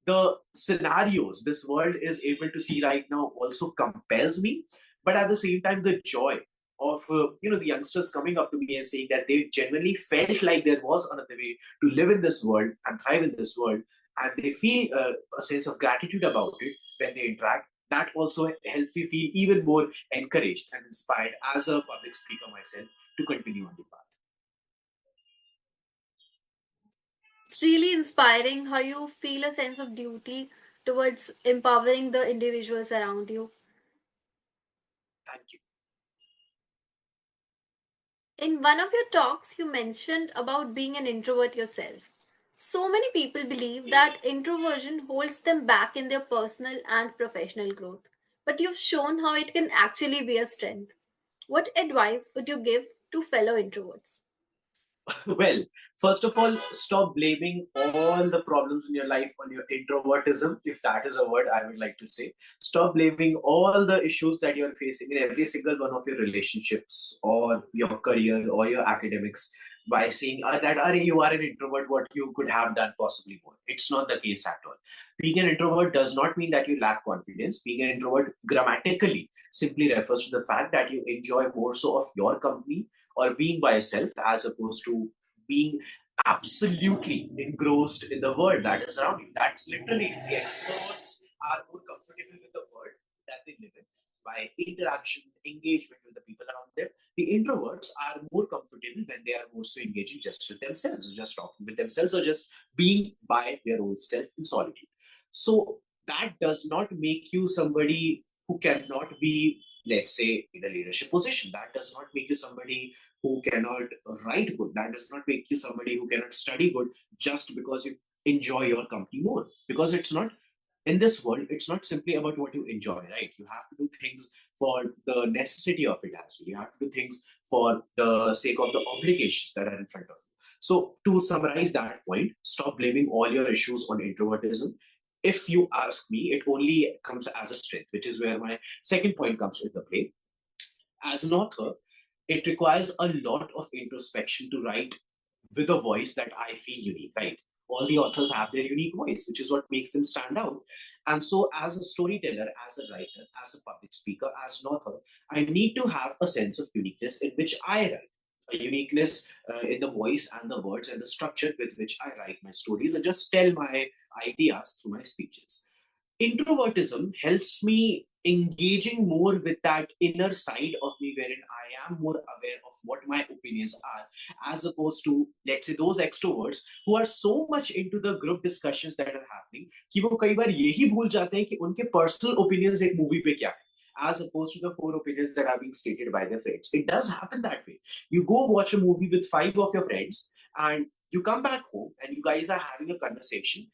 the scenarios this world is able to see right now also compels me. But at the same time, the joy of the youngsters coming up to me and saying that they genuinely felt like there was another way to live in this world and thrive in this world, and they feel a sense of gratitude about it when they interact, that also helps me feel even more encouraged and inspired as a public speaker myself to continue on the path. It's really inspiring how you feel a sense of duty towards empowering the individuals around you. Thank you. In one of your talks, you mentioned about being an introvert yourself. So many people believe that introversion holds them back in their personal and professional growth. But you've shown how it can actually be a strength. What advice would you give to fellow introverts? Well, first of all, stop blaming all the problems in your life on your introvertism, if that is a word I would like to say. Stop blaming all the issues that you're facing in every single one of your relationships, or your career, or your academics. by saying that you are an introvert, what you could have done possibly more. It's not the case at all. Being an introvert does not mean that you lack confidence. Being an introvert grammatically simply refers to the fact that you enjoy more so of your company or being by yourself as opposed to being absolutely engrossed in the world that is around you. That's literally it. The extroverts are more comfortable with the world that they live in by interaction, engagement with the people around them. The introverts are more comfortable when they are more so engaging just with themselves, or just talking with themselves, or just being by their own self in solitude. So that does not make you somebody who cannot be, let's say, in a leadership position. That does not make you somebody who cannot write good. That does not make you somebody who cannot study good just because you enjoy your company more. Because it's not in this world, it's not simply about what you enjoy, right? You have to do things for the necessity of it as well. You have to do things for the sake of the obligations that are in front of you. So, to summarize that point, stop blaming all your issues on introvertism. If you ask me, it only comes as a strength, which is where my second point comes into play. As an author, it requires a lot of introspection to write with a voice that I feel unique, right? All the authors have their unique voice, which is what makes them stand out. And so, as a storyteller, as a writer, as a public speaker, as an author, I need to have a sense of uniqueness in which I write. A uniqueness in the voice and the words and the structure with which I write my stories and just tell my ideas through my speeches. Introvertism helps me engaging more with that inner side of me wherein I am more aware of what my opinions are, as opposed to, let's say, those extroverts who are so much into the group discussions that are happening कि वो कई बार यही भूल जाते हैं कि उनके personal opinions एक movie पे क्या है, as opposed to the four opinions that are being stated by their friends. It does happen that way. You go watch a movie with five of your friends and you come back home and you guys are having a conversation,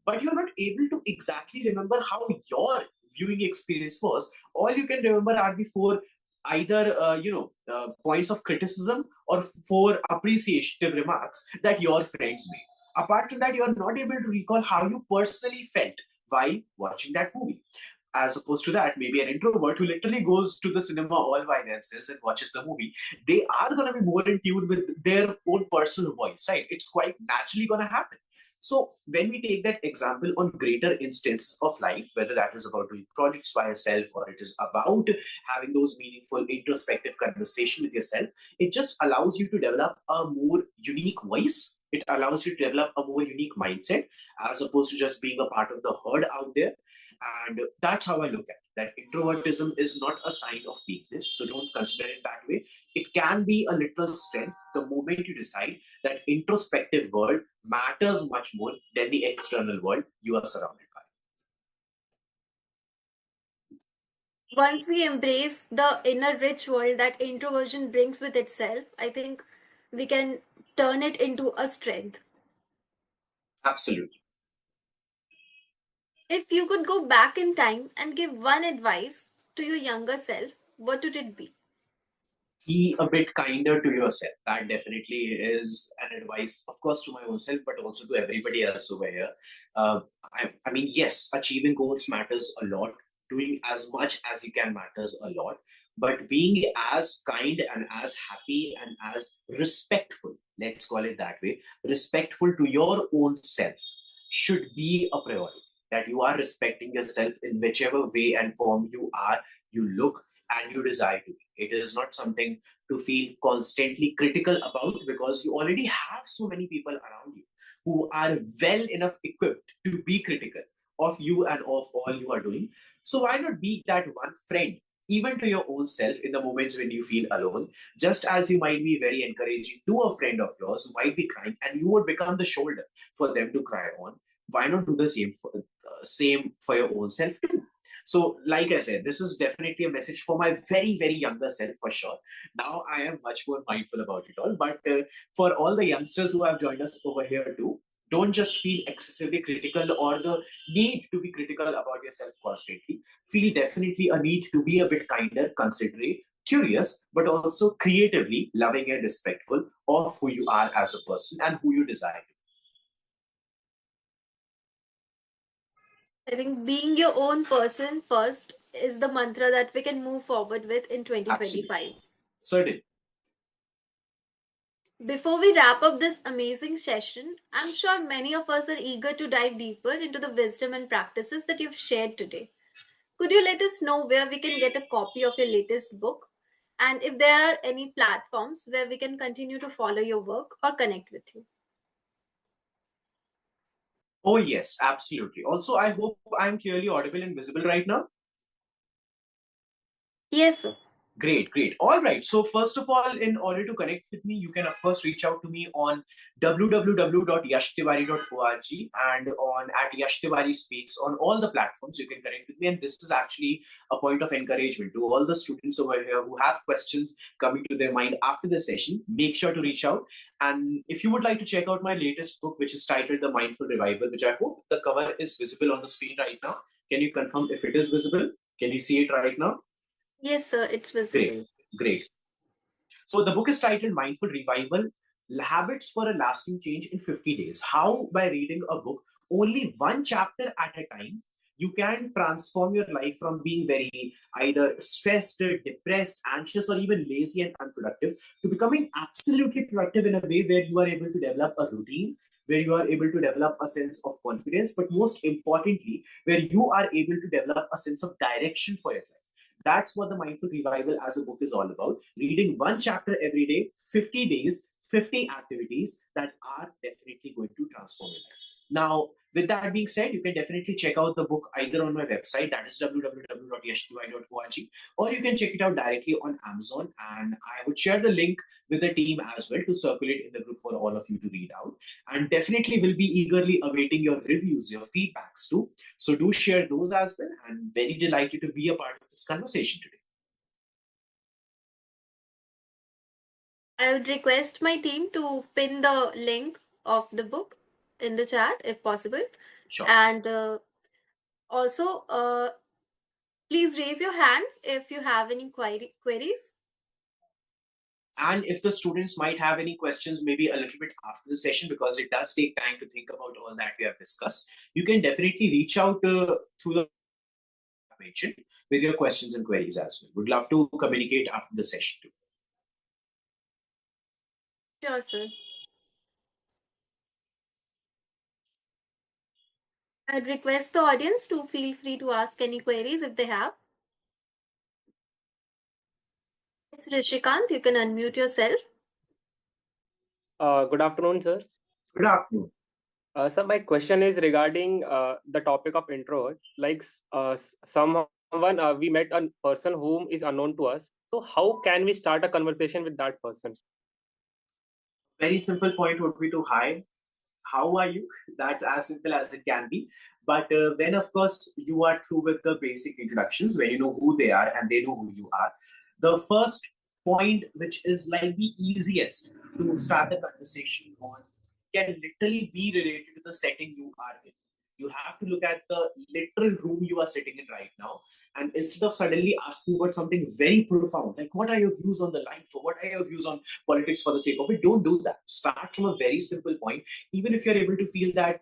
but you're not able to exactly remember how your viewing experience was. All you can remember are the four either points of criticism or four appreciative remarks that your friends made. Apart from that, you're not able to recall how you personally felt while watching that movie. As opposed to that, maybe an introvert who literally goes to the cinema all by themselves and watches the movie, they are going to be more in tune with their own personal voice, right? It's quite naturally going to happen. So when we take that example on greater instances of life, whether that is about doing projects by yourself or it is about having those meaningful introspective conversation with yourself, it just allows you to develop a more unique voice. It allows you to develop a more unique mindset as opposed to just being a part of the herd out there. And that's how I look at it. That introvertism is not a sign of weakness. So don't consider it that way. It can be a little strength the moment you decide that introspective world matters much more than the external world you are surrounded by. Once we embrace the inner rich world that introversion brings with itself, I think we can turn it into a strength. Absolutely. If you could go back in time and give one advice to your younger self, what would it be? Be a bit kinder to yourself. That definitely is an advice, of course, to my own self, but also to everybody else over here. I mean, yes, achieving goals matters a lot. Doing as much as you can matters a lot. But being as kind and as happy and as respectful, let's call it that way, respectful to your own self should be a priority. That you are respecting yourself in whichever way and form you look, and you desire to be. It is not something to feel constantly critical about because you already have so many people around you who are well enough equipped to be critical of you and of all you are doing. So why not be that one friend, even to your own self in the moments when you feel alone, just as you might be very encouraging to a friend of yours who might be crying and you would become the shoulder for them to cry on. Why not do the same for your own self too? So, like I said, this is definitely a message for my very, very younger self for sure. Now I am much more mindful about it all. But for all the youngsters who have joined us over here too, don't just feel excessively critical or the need to be critical about yourself constantly. Feel definitely a need to be a bit kinder, considerate, curious, but also creatively loving and respectful of who you are as a person and who you desire to I think being your own person first is the mantra that we can move forward with in be. Absolutely. 2025. Certainly. Before we wrap up this amazing session, I'm sure many of us are eager to dive deeper into the wisdom and practices that you've shared today. Could you let us know where we can get a copy of your latest book? And if there are any platforms where we can continue to follow your work or connect with you? Oh, yes, absolutely. Also, I hope I'm clearly audible and visible right now. Yes, sir. Great, great. All right. So, first of all, in order to connect with me, you can, of course, reach out to me on www.yashtiwari.org and on at Yash Tiwari Speaks on all the platforms. You can connect with me. And this is actually a point of encouragement to all the students over here who have questions coming to their mind after the session. Make sure to reach out. And if you would like to check out my latest book, which is titled The Mindful Revival, which I hope the cover is visible on the screen right now. Can you confirm if it is visible? Can you see it right now? Yes, sir, it's Great, visible. great. So the book is titled Mindful Revival Habits for a Lasting Change in 50 Days. How, by reading a book, only one chapter at a time, you can transform your life from being very either stressed, depressed, anxious, or even lazy and unproductive to becoming absolutely productive in a way where you are able to develop a routine, where you are able to develop a sense of confidence, but most importantly, where you are able to develop a sense of direction for your life. That's what the Mindful Revival as a book is all about. Reading one chapter every day, 50 days, 50 activities that are definitely going to transform your life. Now, with that being said, you can definitely check out the book either on my website, that is www.yashtiwari.org, or you can check it out directly on Amazon. And I would share the link with the team as well to circulate in the group for all of you to read out. And definitely will be eagerly awaiting your reviews, your feedbacks too. So do share those as well. I'm very delighted to be a part of this conversation today. I would request my team to pin the link of the book in the chat if possible. Sure. And also, please raise your hands if you have any queries. Yes, and if the students might have any questions, maybe a little bit after the session, because it does take time to think about all that we have discussed, you can definitely reach out through the mentioned with your questions and queries as well. Would love to communicate after the session too. Sure, sir. I'd request the audience to feel free to ask any queries if they have. Yes, Rishikant, you can unmute yourself. Good afternoon, sir. Good afternoon. So my question is regarding the topic of introvert. Someone we met a person whom is unknown to us. So how can we start a conversation with that person? Very simple point would be to hi, how are you? That's as simple as it can be. But when, of course, you are through with the basic introductions, when you know who they are and they know who you are, the first point, which is like the easiest to start the conversation on, can literally be related to the setting you are in. You have to look at the literal room you are sitting in right now. And instead of suddenly asking about something very profound, like what are your views on the life or what are your views on politics for the sake of it, don't do that. Start from a very simple point. Even if you're able to feel that,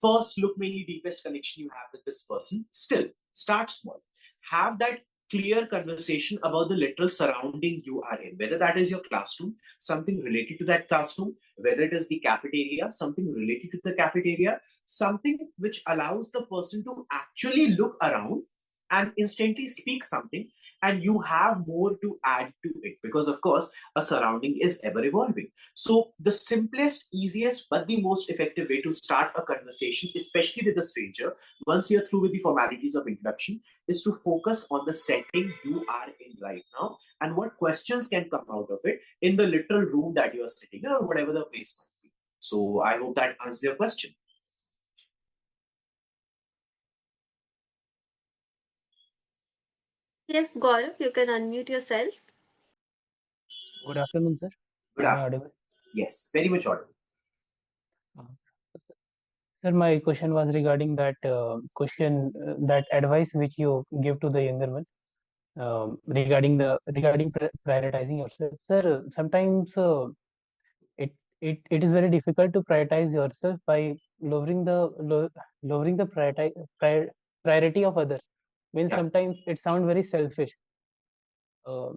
first look maybe deepest connection you have with this person, still start small. Have that clear conversation about the literal surrounding you are in, whether that is your classroom, something related to that classroom, whether it is the cafeteria, something related to the cafeteria, something which allows the person to actually look around and instantly speak something, and you have more to add to it because of course a surrounding is ever evolving. So the simplest, easiest, but the most effective way to start a conversation, especially with a stranger, once you're through with the formalities of introduction, is to focus on the setting you are in right now and what questions can come out of it in the literal room that you are sitting in or whatever the place might be. So I hope that answers your question. Yes, Gaurav, you can unmute yourself. Good afternoon, sir. Good Am I afternoon. audible? Yes, very much audible. Uh, Sir, my question was regarding that that advice which you give to the younger one regarding prioritizing yourself. Sir, sometimes it it is very difficult to prioritize yourself by lowering the priority of others. Means Yeah. sometimes it sounds very selfish. Uh,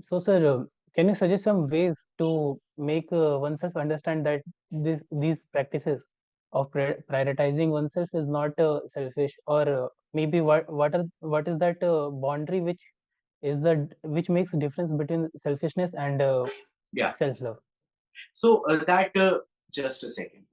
so, sir, can you suggest some ways to make oneself understand that these practices of prioritizing oneself is not selfish, or maybe what is that boundary which makes difference between selfishness and Yeah. self love? So that just a second.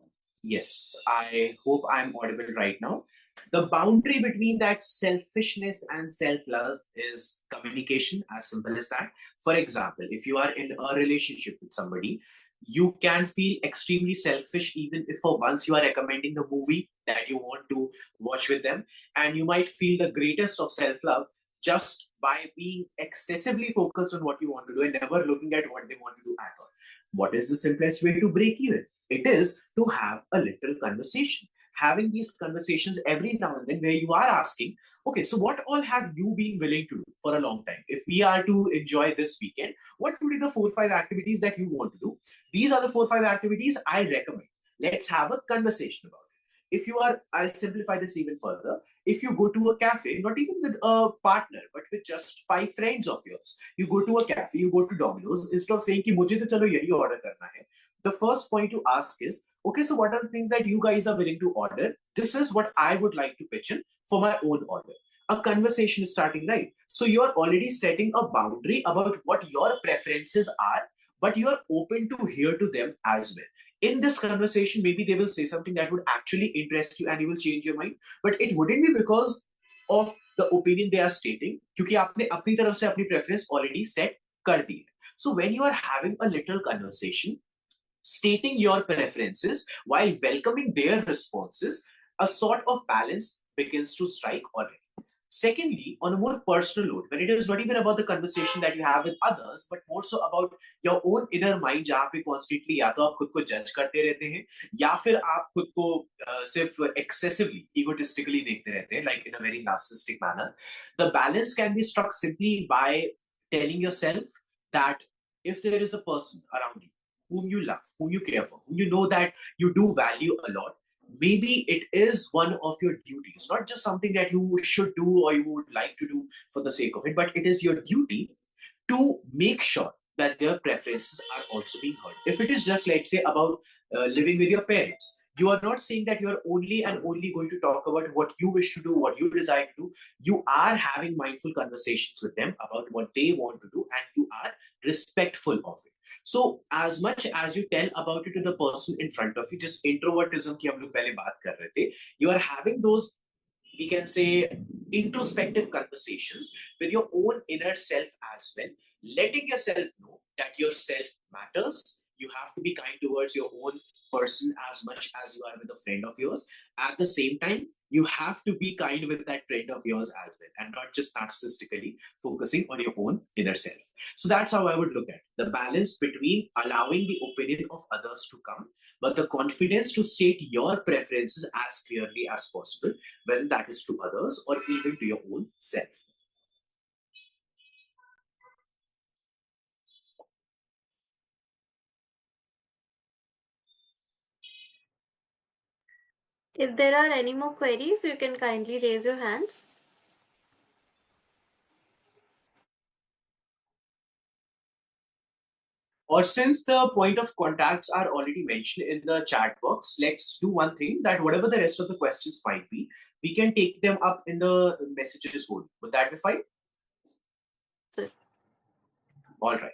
Yes, I hope I'm audible right now. The boundary between that selfishness and self-love is communication, as simple as that. For example, if you are in a relationship with somebody, you can feel extremely selfish even if for once you are recommending the movie that you want to watch with them, and you might feel the greatest of self-love just by being excessively focused on what you want to do and never looking at what they want to do at all. What is the simplest way to break even? It is to have a little conversation. Having these conversations every now and then where you are asking, okay, so what all have you been willing to do for a long time? If we are to enjoy this weekend, what would be the 4 or 5 activities that you want to do? These are the 4 or 5 activities I recommend. Let's have a conversation about it. If you are, I'll simplify this even further. If you go to a cafe, not even with a partner, but with just 5 friends of yours, you go to a cafe, you go to Domino's, instead of saying कि मुझे तो चलो यही order करना है, the first point to ask is, okay, so what are the things that you guys are willing to order? This is what I would like to pitch in for my own order. A conversation is starting, right? So you're already setting a boundary about what your preferences are, but you're open to hear to them as well. In this conversation, maybe they will say something that would actually interest you and you will change your mind, but it wouldn't be because of the opinion they are stating, क्योंकि आपने अपनी तरफ से अपनी preference already set कर दी है. So when you are having a little conversation, stating your preferences while welcoming their responses, a sort of balance begins to strike already. Secondly, on a more personal note, when it is not even about the conversation that you have with others, but more so about your own inner mind, जहाँ पे constantly या तो आप खुद को judge करते रहते हैं, या फिर आप खुद को सिर्फ excessively egotistically देखते रहते हैं, like in a very narcissistic manner, the balance can be struck simply by telling yourself that if there is a person around you whom you love, whom you care for, whom you know that you do value a lot, maybe it is one of your duties, not just something that you should do or you would like to do for the sake of it, but it is your duty to make sure that their preferences are also being heard. If it is just, let's say, about living with your parents, you are not saying that you are only and only going to talk about what you wish to do, what you desire to do. You are having mindful conversations with them about what they want to do, and you are respectful of it. So as much as you tell about it to the person in front of you, just introvertism की हम लोग पहले बात कर रहे थे, you are having those, we can say, introspective conversations with your own inner self as well, letting yourself know that yourself matters. You have to be kind towards your own person as much as you are with a friend of yours. At the same time, you have to be kind with that friend of yours as well, and not just narcissistically focusing on your own inner self. So that's how I would look at the balance between allowing the opinion of others to come, but the confidence to state your preferences as clearly as possible, whether that is to others or even to your own self. If there are any more queries, you can kindly raise your hands. Or since the point of contacts are already mentioned in the chat box, let's do one thing, that whatever the rest of the questions might be, we can take them up in the messages board. Would that be fine? Sir. All right.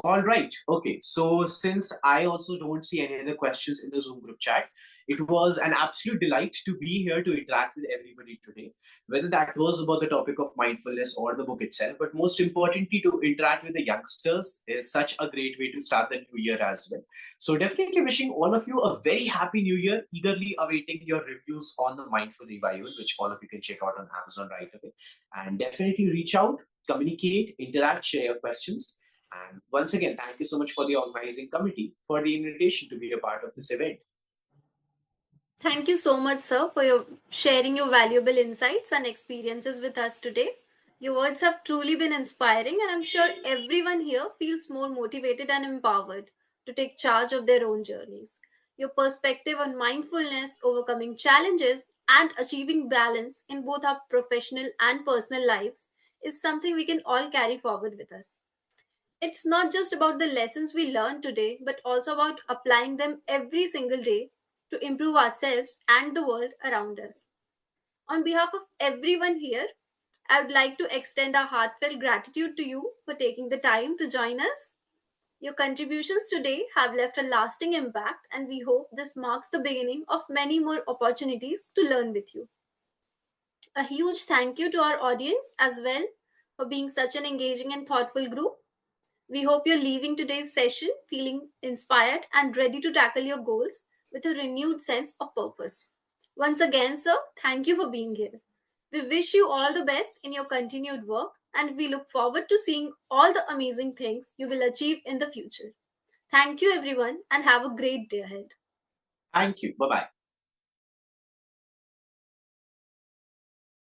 All right. Okay. So since I also don't see any other questions in the Zoom group chat, it was an absolute delight to be here to interact with everybody today, whether that was about the topic of mindfulness or the book itself. But most importantly, to interact with the youngsters is such a great way to start the new year as well. So definitely wishing all of you a very happy new year, eagerly awaiting your reviews on the Mindful Revival, which all of you can check out on Amazon right away. And definitely reach out, communicate, interact, share your questions. And once again, thank you so much for the organizing committee for the invitation to be a part of this event. Thank you so much, sir, for your sharing your valuable insights and experiences with us today. Your words have truly been inspiring, and I'm sure everyone here feels more motivated and empowered to take charge of their own journeys. Your perspective on mindfulness, overcoming challenges, and achieving balance in both our professional and personal lives is something we can all carry forward with us. It's not just about the lessons we learn today, but also about applying them every single day to improve ourselves and the world around us. On behalf of everyone here, I would like to extend our heartfelt gratitude to you for taking the time to join us. Your contributions today have left a lasting impact, and we hope this marks the beginning of many more opportunities to learn with you. A huge thank you to our audience as well for being such an engaging and thoughtful group. We hope you're leaving today's session feeling inspired and ready to tackle your goals with a renewed sense of purpose. Once again, sir, thank you for being here. We wish you all the best in your continued work, and we look forward to seeing all the amazing things you will achieve in the future. Thank you, everyone, and have a great day ahead. Thank you. Bye bye.